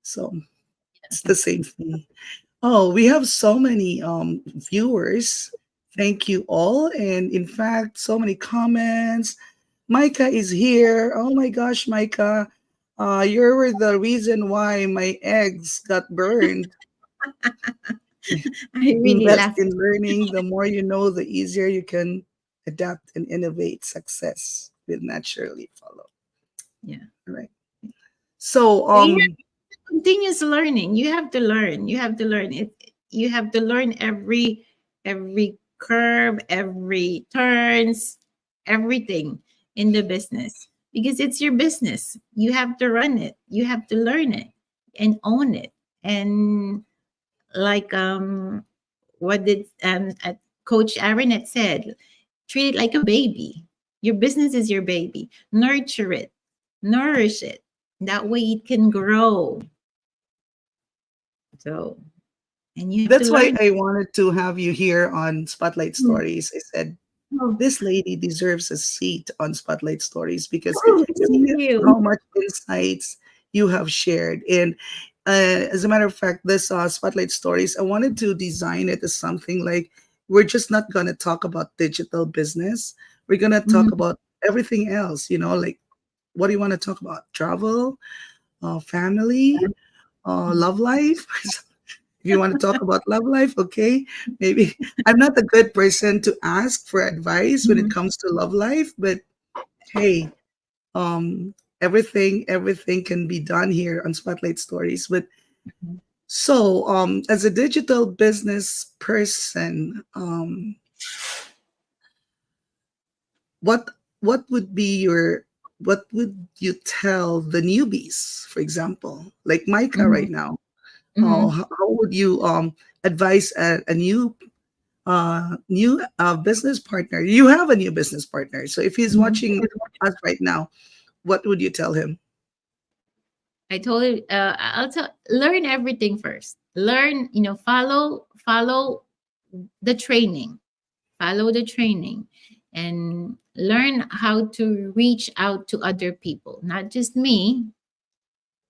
So it's the same thing. Oh, we have so many viewers. Thank you all. And in fact, so many comments. Micah is here. Oh my gosh, Micah. You're the reason why my eggs got burned. I really Invest laughed. in learning. The more you know, the easier you can adapt and innovate. Success will naturally follow. Yeah. All right. So Yeah, continuous learning. You have to learn. You have to learn it. You have to learn every curve, every turns, everything in the business because it's your business. You have to run it. You have to learn it and own it. And like what did Coach Aaron had said, treat it like a baby. Your business is your baby. Nurture it, nourish it. That way it can grow. So, and you have to that's why learn. I wanted to have you here on Spotlight Mm. Stories. I said, Oh, this lady deserves a seat on Spotlight Stories because oh, thank see you. how much insights you have shared. And as a matter of fact, this Spotlight Stories, I wanted to design it as something like we're just not going to talk about digital business. We're going to talk Mhm. about everything else, like what do you want to talk about? Travel, family, love life. If you want to talk about love life, okay, maybe I'm not a good person to ask for advice when it Mhm. comes to love life, but hey, um, everything can be done here on Spotlight Stories. But so, as a digital business person, what what would be your what would you tell the newbies, for example, like Micah Mhm. right now? Mhm. How would you advise a new business partner? You have a new business partner, so if he's Mhm. watching us right now, what would you tell him? I told you, I'll tell, learn everything first. Learn, follow the training, follow the training, and learn how to reach out to other people, not just me,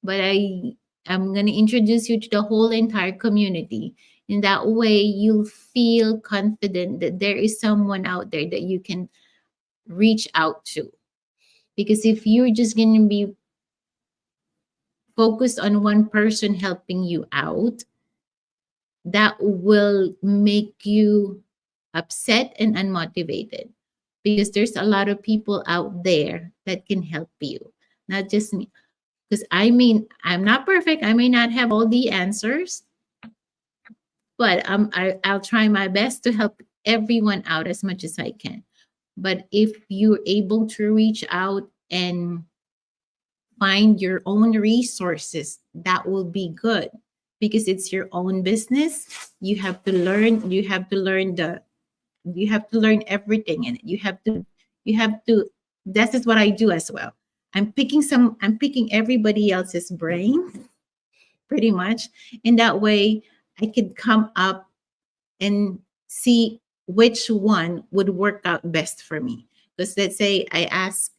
but I'm going to introduce you to the whole entire community. In that way, you'll feel confident that there is someone out there that you can reach out to. Because if you're just going to be focused on one person helping you out, that will make you upset and unmotivated because there's a lot of people out there that can help you, not just me. Because I mean, I'm not perfect. I may not have all the answers, but I'll try my best to help everyone out as much as I can. But if you're able to reach out and find your own resources, that will be good because it's your own business. You have to learn everything in it. You have to This is what I do as well. I'm picking everybody else's brain pretty much. In that way, I could come up and see which one would work out best for me. Because let's say I ask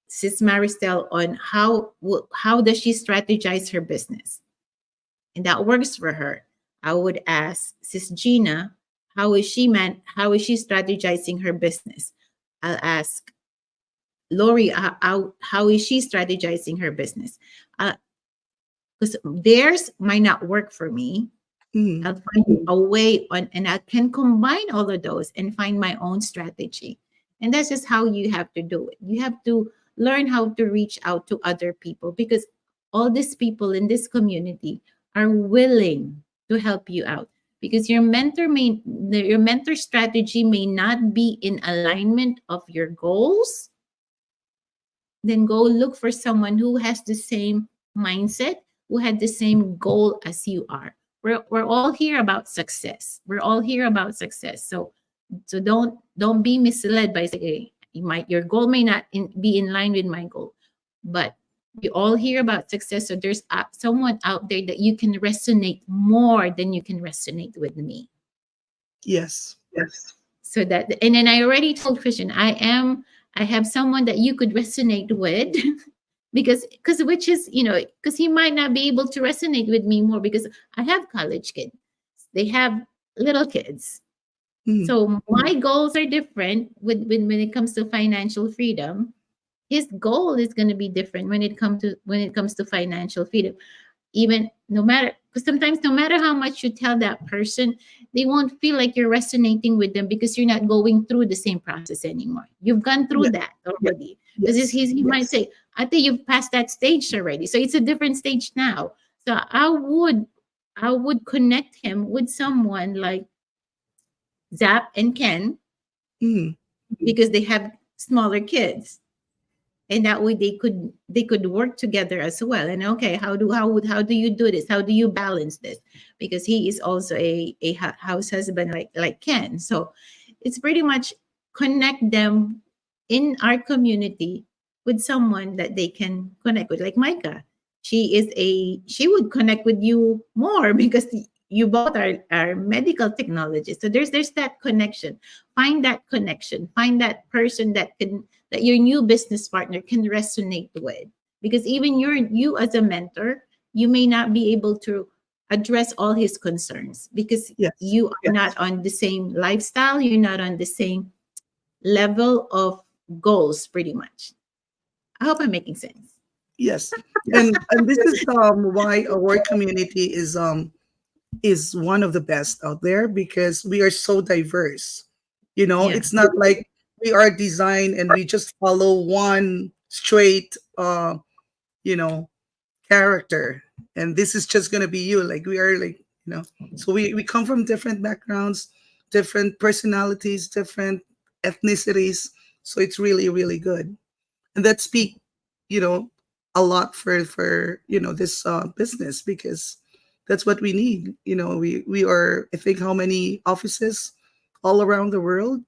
Sis Maristel on how does she strategize her business, and that works for her. I would ask Sis Gina how is she strategizing her business. I'll ask Lori how is she strategizing her business, because theirs might not work for me. Mhm. I'll find a way on, and I can combine all of those and find my own strategy. And that's just how you have to do it. You have to learn how to reach out to other people because all these people in this community are willing. to help you out, because your mentor strategy may not be in alignment of your goals. Then go look for someone who has the same mindset, who had the same goal as you are. We're all here about success. We're all here about success. So don't be misled by saying your goal may not be in line with my goal, but we all hear about success. So there's someone out there that you can resonate more than you can resonate with me. Yes. Yes. So that, and then I already told Christian, I have someone that you could resonate with because which is, because he might not be able to resonate with me more because I have college kids. They have little kids. Mm. So my goals are different when it comes to financial freedom. His goal is going to be different when it comes to financial freedom. Even no matter, because sometimes no matter how much you tell that person, they won't feel like you're resonating with them because you're not going through the same process anymore. You've gone through Yeah. that already. Because Yes. he might say, I think you've passed that stage already. So it's a different stage now. So I would connect him with someone like Zap and Ken, Mm. because they have smaller kids, and that way they could work together as well. And okay, how do you do this, how do you balance this, because he is also a house husband like Ken. So it's pretty much connect them in our community with someone that they can connect with, like Micah. She would connect with you more because you both are medical technologists. So there's that connection. Find that person that your new business partner can resonate with, because even you as a mentor, you may not be able to address all his concerns because Yes. you are not on the same lifestyle, you're not on the same level of goals, pretty much. I hope I'm making sense. Yes. And this is why our community is one of the best out there because we are so diverse. Yeah. It's not like we are designed and we just follow one straight you know character, and this is just going to be you. Like we are like, so we come from different backgrounds, different personalities, different ethnicities. So it's really really good, and that speak you know a lot for this business, because that's what we need. We are, I think, how many offices all around the world.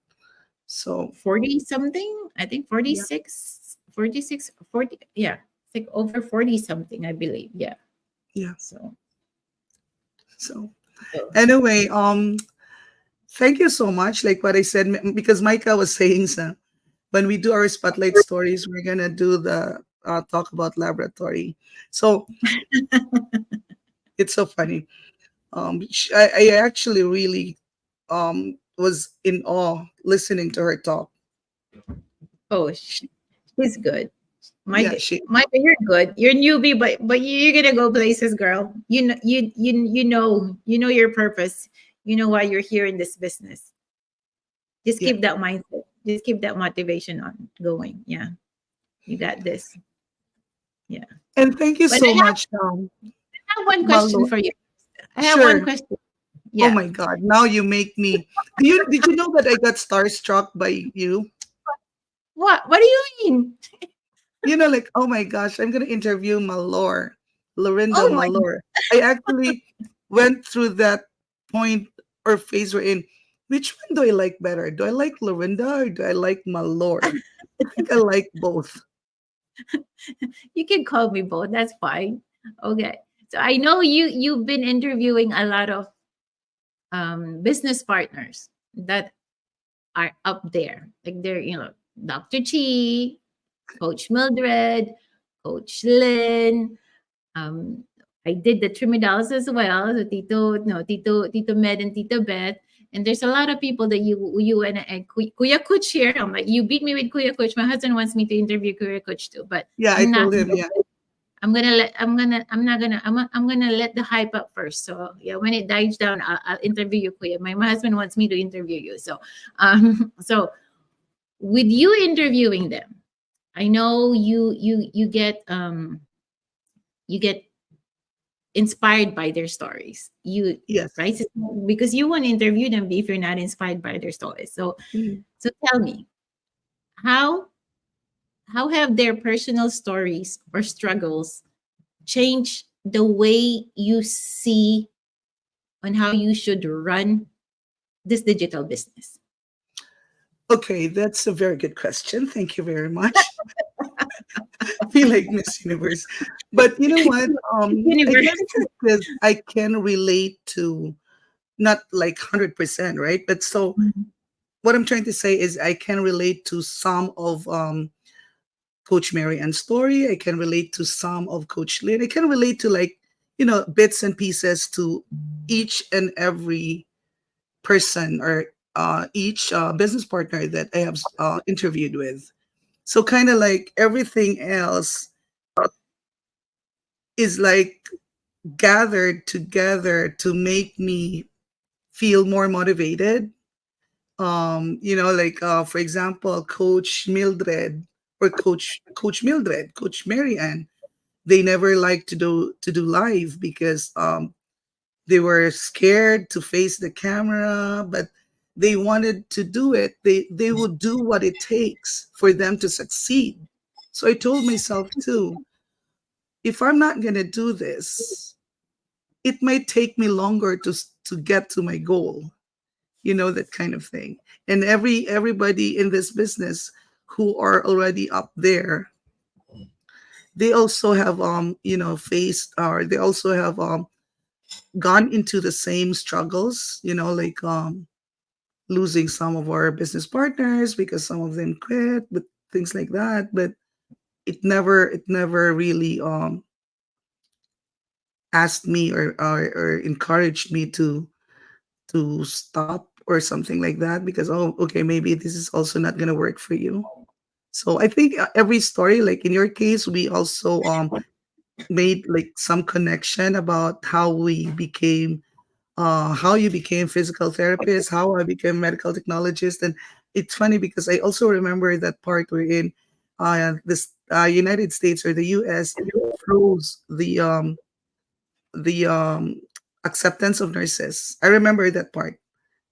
So 40 something, I think yeah. 46, 40. Yeah, it's like over 40 something, I believe. Yeah. Yeah. So, So so anyway, thank you so much. Like what I said, because Micah was saying, so when we do our spotlight stories, we're gonna do the talk about laboratory. So it's so funny. I actually really was in awe listening to her talk. oh, She, she's good. yeah, Mike, she, Mike, you're good. You're newbie, but you're gonna go places, girl. You know your purpose. You know why you're here in this business. Just yeah. keep that mindset. Just keep that motivation on going. Yeah, you got this. Yeah. And thank you But so much, I have one question Malo. for you. I have one Sure. question. Oh Yeah. my God! Now you make me. Did you know that I got starstruck by you? What? What do you mean? Like, oh my gosh, I'm gonna interview Malor, Lorinda Oh my. Malor. I actually went through that point or phase wherein, which one do I like better? Do I like Lorinda or do I like Malor? I think I like both. You can call me both. That's fine. Okay. So I know you've been interviewing a lot of business partners that are up there. Like they're, Dr. Chi, Coach Mildred, Coach Lynn. Um, I did the Trimidalis as well. So Tito Med and Tito Beth. And there's a lot of people that you and Kuya Kuch here. I'm like, you beat me with Kuya Kuch. My husband wants me to interview Kuya Kuch too, but Yeah, I I'm not. told him. Yeah, I'm gonna let the hype up first. So yeah, when it dies down, I'll interview you, Kuya. My husband wants me to interview you. So, so with you interviewing them, I know you get inspired by their stories. You Yes. right? Because you want to interview them if you're not inspired by their stories. So Mm. tell me, how have their personal stories or struggles changed the way you see on how you should run this digital business? Okay, that's a very good question. Thank you very much. Feel like Miss Universe. But you know what? I guess Universe. because I can relate to not like 100%, right? But so what I'm trying to say is I can relate to some of Coach Mary Ann's story. I can relate to some of Coach Lynn. I can relate to like, bits and pieces to each and every person or each business partner that I have interviewed with. So kind of like everything else is like gathered together to make me feel more motivated. Like for example, Coach Mildred, Coach Marianne, they never liked to do live because they were scared to face the camera, but they wanted to do it. They would do what it takes for them to succeed. So I told myself too, if I'm not gonna do this, it might take me longer to get to my goal. That kind of thing. And everybody in this business who are already up there, they also have faced, or they also have gone into the same struggles, like losing some of our business partners because some of them quit, but things like that. But it never really asked me or encouraged me to stop or something like that, because oh, okay, maybe this is also not going to work for you. So I think every story, like in your case, we also made like some connection about how you became physical therapist, how I became medical technologist. And it's funny because I also remember that part wherein this United States or the US froze the acceptance of nurses. I remember that part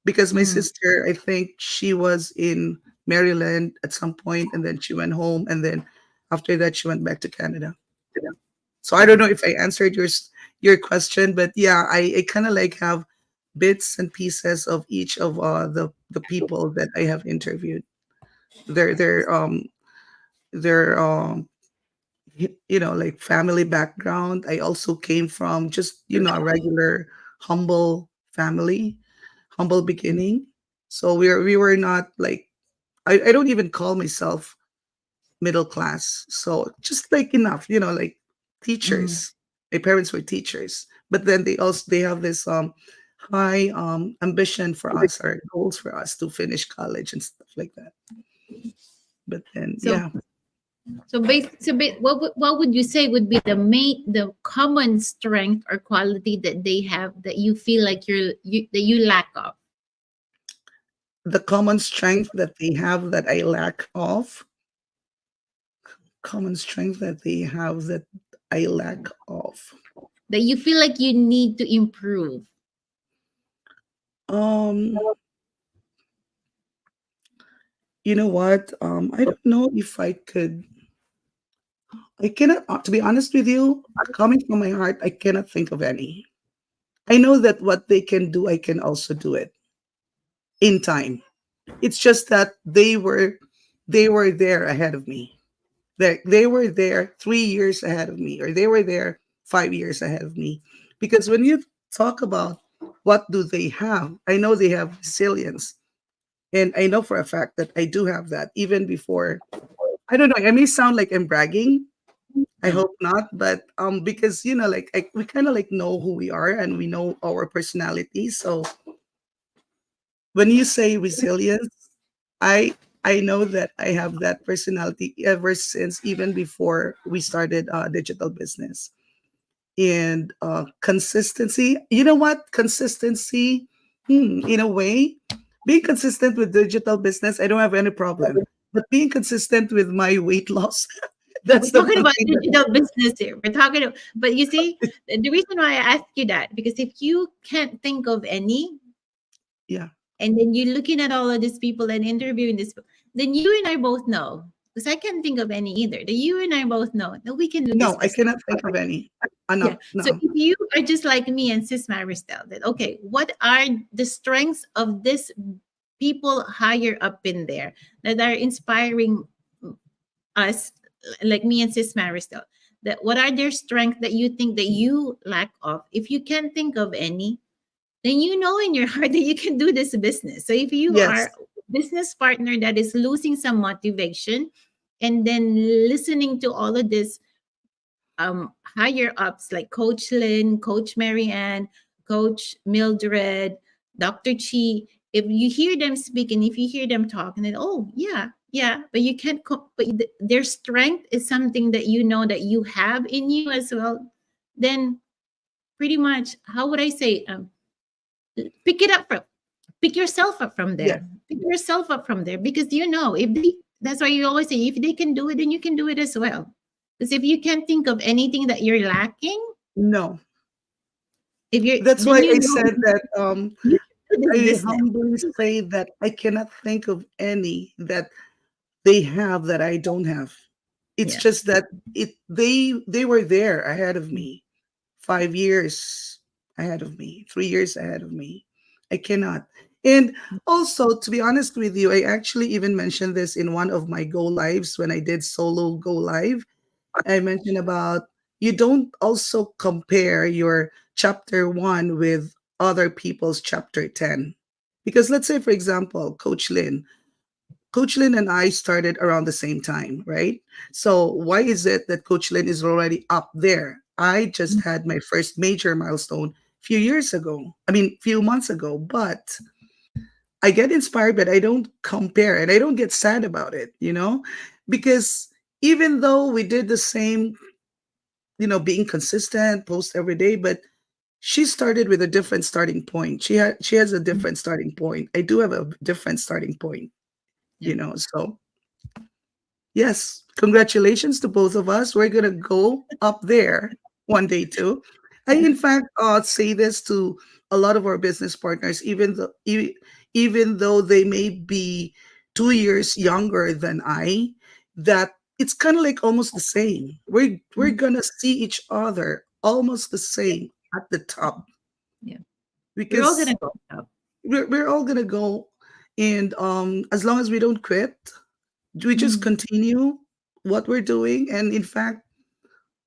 because my Mm. sister, I think she was in Maryland at some point, and then she went home, and then after that she went back to Canada. So I don't know if I answered your question, but yeah, I kind of like have bits and pieces of each of the people that I have interviewed. Their their um their like family background. I also came from just a regular humble family, humble beginning. So we were not like, I don't even call myself middle class. So just like enough, like Mm. teachers. My parents were teachers, but then they have this high ambition for us, or goals for us to finish college and stuff like that. But then So yeah, what would you say would be the common strength or quality that they have that you feel like that you lack of? the common strength that they have that I lack of, common strength that they have that I lack of. That you feel like you need to improve? Um, you know what? I don't know if I could. I cannot, to be honest with you, coming from my heart, I cannot think of any. I know that what they can do, I can also do it in time. It's just that they were there ahead of me. They were there 3 years ahead of me, or they were there 5 years ahead of me. Because when you talk about what do they have, I know they have resilience, and I know for a fact that I do have that even before. I don't know. I may sound like I'm bragging. I No. hope not, but because like we kind of like know who we are and we know our personality. So when you say resilience, I I know that I have that personality ever since, even before we started digital business. And consistency. You know what? Consistency. In a way, being consistent with digital business, I don't have any problem. But being consistent with my weight loss, We're That's the talking one about thing that digital business here. We're talking, but you see, the reason why I asked you that, because if you can't think of any, yeah. and then you're looking at all of these people and interviewing this, then you and I both know, because I can't think of any either. That you and I both know that we can do this No, I business. cannot think of any. Yeah. No, So no. if you are just like me and Sis Maristel, that okay, what are the strengths of this people higher up in there that are inspiring us, like me and Sis Maristel? That what are their strengths that you think that you lack of? If you can't think of any, then you know in your heart that you can do this business. So if you are Yes. a business partner that is losing some motivation, and then listening to all of this higher ups like Coach Lynn, Coach Marianne, Coach Mildred, Dr. Chi, if you hear them speak and if you hear them talk, and then oh yeah, yeah, but you can't. But their strength is something that you know that you have in you as well. Then pretty much, how would I say? Pick it up from, pick yourself up from Yes. there. Pick yourself up from there, because you know if they. That's why you always say if they can do it, then you can do it as well. Because if you can't think of anything that you're lacking, No. if you're, That's then why you I know said that you can do this I business. humbly say that I cannot think of any that they have that I don't have. It's Yeah. just that they were there ahead of me. 5 years ahead of me, 3 years ahead of me. I cannot. And also, to be honest with you, I actually even mentioned this in one of my go lives when I did solo go live. I mentioned about you don't also compare your chapter one with other people's chapter 10. Because let's say, for example, Coach Lynn and I started around the same time, right? So why is it that Coach Lynn is already up there? I just had my first major milestone a few years ago. I mean, few months ago, but I get inspired, but I don't compare and I don't get sad about it, because even though we did the same, being consistent, post every day, but she started with a different starting point. She has a different starting point. I do have a different starting point, Yeah. so yes, congratulations to both of us. We're gonna go up there one day too. I, Yeah. in fact, say this to a lot of our business partners, even though they may be 2 years younger than I, that it's kind of like almost the same. We're Mhm. gonna see each other almost the same at the top Yeah. We're all gonna because go up. we're all gonna go, and as long as we don't quit, we just Mhm. continue what we're doing. And in fact,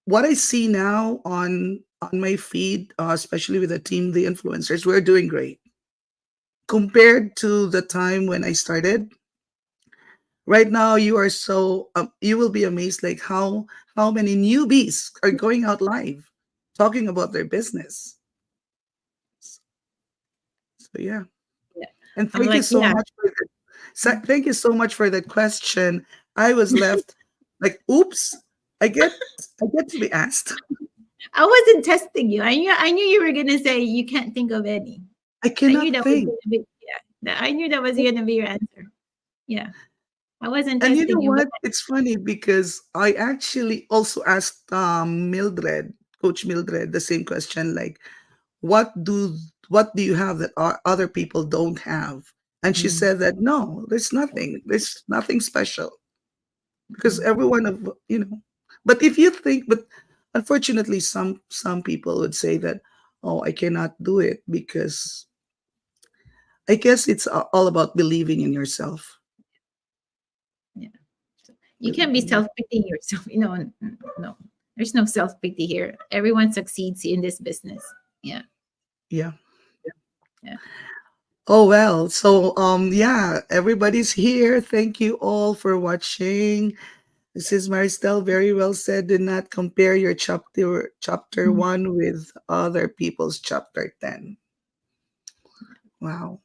what I see now on my feed, especially with the team, the influencers, we're doing great compared to the time when I started. Right now, you will be amazed like how many newbies are going out live talking about their business. So yeah, Yeah. and I'm thank you like, so yeah. much for that. Thank you so much for that question. I was left like, oops, I get I get to be asked. I wasn't testing you. I knew you were gonna say you can't think of any. I I knew cannot that was think. gonna be, yeah. I knew that was gonna be your answer. Yeah. I wasn't And you know testing you, but what? It's funny because I actually also asked Mildred, Coach Mildred, the same question like, what do what do you have that other people don't have? And she mm, said that no, there's nothing. There's nothing special because mm, everyone But if you think, but unfortunately, some people would say that, oh, I cannot do it because I guess it's all about believing in yourself. yeah. You can't be Believing in, self-pitying yourself. No. There's no self-pity here. Everyone succeeds in this business. Yeah. yeah. Yeah. Oh well, so yeah, everybody's here. Thank you all for watching. This is Maristel. Very well said. Do not compare your chapter Mhm. one with other people's chapter 10. Wow.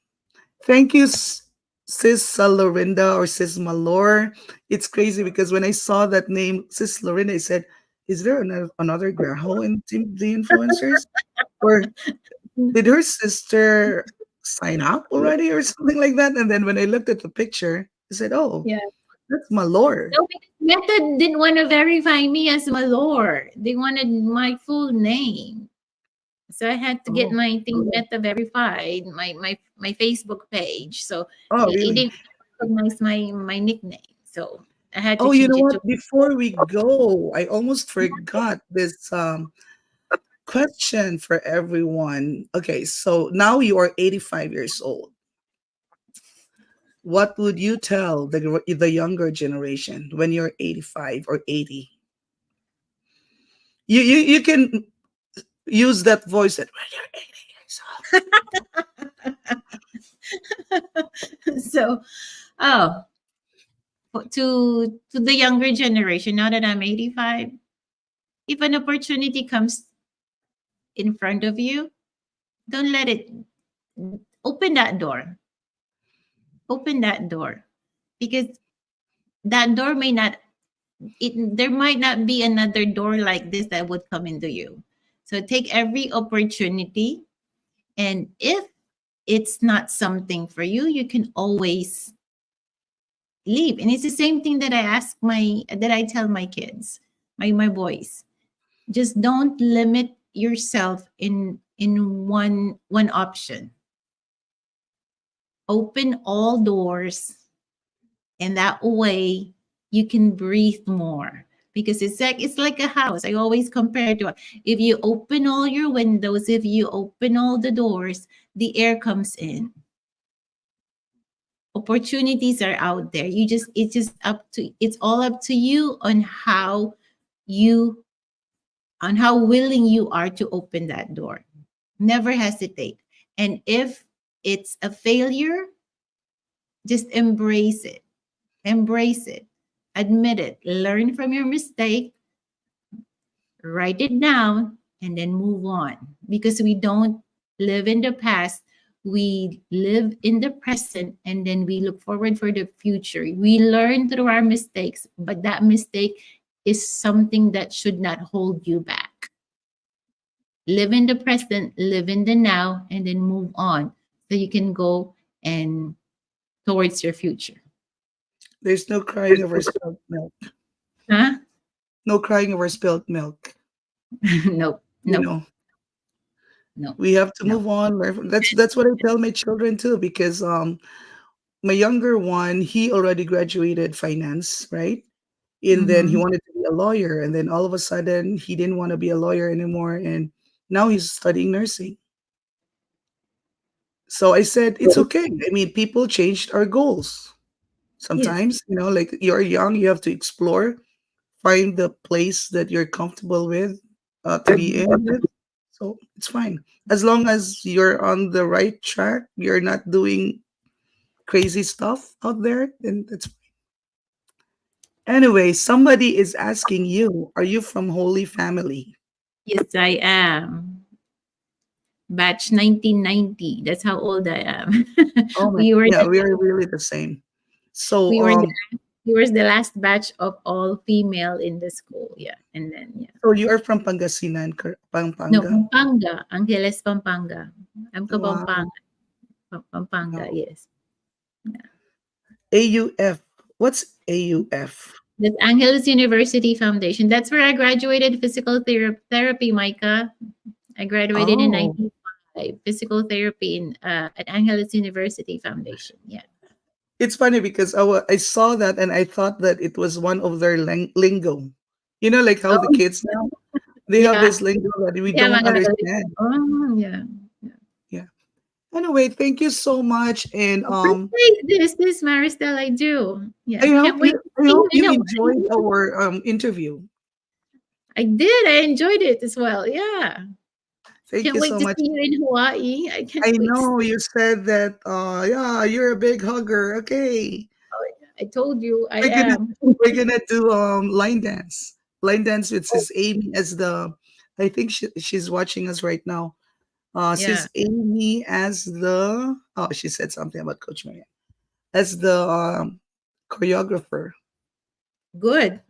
Thank you, Sis Lorinda or Sis Malor. It's crazy because when I saw that name, Sis Lorinda, I said, "Is there another Graho in the influencers, or did her sister sign up Yeah. already, or something like that?" And then when I looked at the picture, I said, "Oh, Yeah. That's malor. No, because Meta didn't want to verify me as Malor. They wanted my full name. So I had to get Oh, my thing Meta verified, my Facebook page. So oh, he really? didn't recognize my nickname. So I had to Oh, you change know it what? to Before we go, I almost forgot this question for everyone. Okay, so now you are 85 years old. What would you tell the younger generation when you're 85 or 80? You can use that voice that when you're 80 years old. so oh to the younger generation, now that I'm 85, if an opportunity comes in front of you, don't let it open that door. Open that door because that door may not there might not be another door like this that would come into you. So take every opportunity, and if it's not something for you, you can always leave. And it's the same thing that I tell my kids, my boys. Just don't limit yourself in one option. Open all doors, and that way you can breathe more, because it's like a house. I always compare it to if you open all your windows, if you open all the doors, the air comes in. Opportunities are out there. It's all up to you you on how willing you are to open that door. Never hesitate. And if it's a failure, just embrace it. Embrace it. Admit it. Learn from your mistake, write it down, and then move on. Because we don't live in the past, we live in the present, and then we look forward for the future. We learn through our mistakes, but that mistake is something that should not hold you back. Live in the present, live in the now, and then move on so you can go and towards your future. There's no crying over spilled milk. Huh? No crying over spilled milk. Nope, You nope, know, no, we have to no. move on. That's what I tell my children too, because my younger one, he already graduated finance, right? And then he Mm-hmm. wanted to be a lawyer, and then all of a sudden he didn't want to be a lawyer anymore, and now he's studying nursing. So I said it's okay. I mean, people changed our goals. Yes. Sometimes, like you're young, you have to explore, find the place that you're comfortable with, to be in with. So it's fine. As long as you're on the right track, you're not doing crazy stuff out there, then that's fine. Anyway, somebody is asking you, are you from Holy Family? Yes, I am. Batch 1990. That's how old I am. Oh my, we were yeah, the we are really the same. So, we were the we were the last batch of all female in the school. Yeah, and then yeah. so you are from Pangasinan, No, Pampanga. Pampanga, Angeles, Pampanga. I'm Wow. Pampanga, Pampanga. Wow. Yes, AUF. What's AUF? that's Angeles University Foundation. That's where I graduated physical therapy, Micah. I graduated in Oh, 1995. Physical therapy at Angeles University Foundation. Yeah. it's funny because I saw that and I thought that it was one of their lingo. Like how the Oh, kids now, they have yeah. this lingo that we Yeah, don't mga understand. oh, yeah. Yeah. Anyway, thank you so much. And Appreciate this, Maristel. I do. I Yeah. hope Can't you wait to I see hope you in you Hawaii. enjoyed our interview. I did. I enjoyed it as well. Yeah. Thank Can't you wait so to much. see you in Hawaii. I can't I wait to see know you. you said that yeah, you're a big hugger. Okay. I told you I We're gonna am. we're gonna do line dance. Line dance with Oh, Sis Amy as the I think she's watching us right now. yeah. Sis Amy as the she said something about Coach Maria. As the choreographer. Good.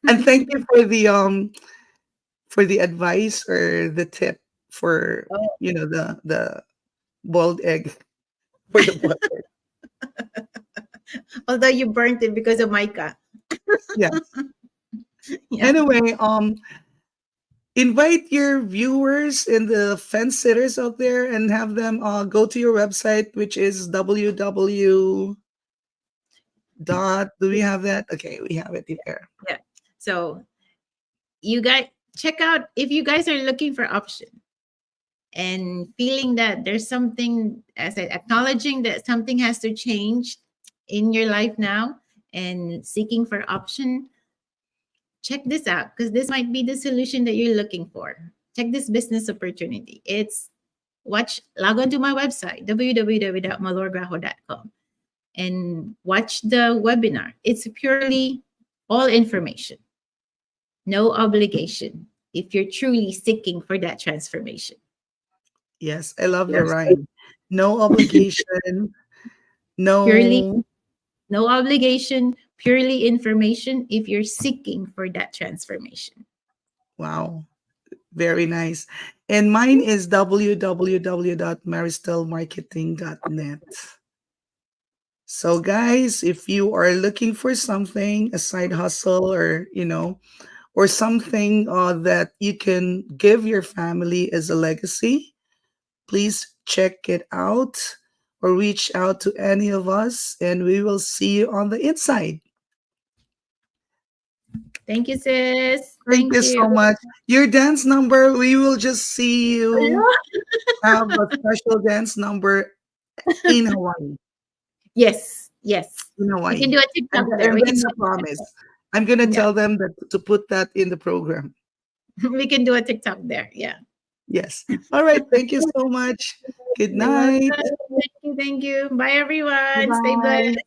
And thank you for the advice or the tip for Oh, the boiled egg for the butter. Although you burnt it because of mica. Yes. Yeah. Anyway, invite your viewers and the fence sitters out there and have them go to your website, which is www dot. Do we have that? Okay, we have it here. Yeah. So you guys check out if you guys are looking for option and feeling that there's something, as I said, acknowledging that something has to change in your life now and seeking for option, check this out because this might be the solution that you're looking for. Check this business opportunity. It's log on to my website, www.malorgrajo.com, and watch the webinar. It's purely all information, no obligation if you're truly seeking for that transformation. Yes, I love the Yes. rhyme. No obligation, Purely no. no obligation, purely information if you're seeking for that transformation. Wow, very nice. And mine is www.maristelmarketing.net. So, guys, if you are looking for something, a side hustle, or or something that you can give your family as a legacy, please check it out or reach out to any of us, and we will see you on the inside. Thank you, sis. Thank Thank you you. so much. Your dance number, we will just see you have a special dance number in Hawaii. Yes, yes. In We can Hawaii. do a TikTok there. And We can that's do a a TikTok. promise. I'm gonna Yeah, tell them that to put that in the program. we can do a TikTok there. Yeah. Yes. All right. Thank you so much. Good You're welcome. night. Thank you. Thank you. Bye, Bye everyone. Stay bye. blessed.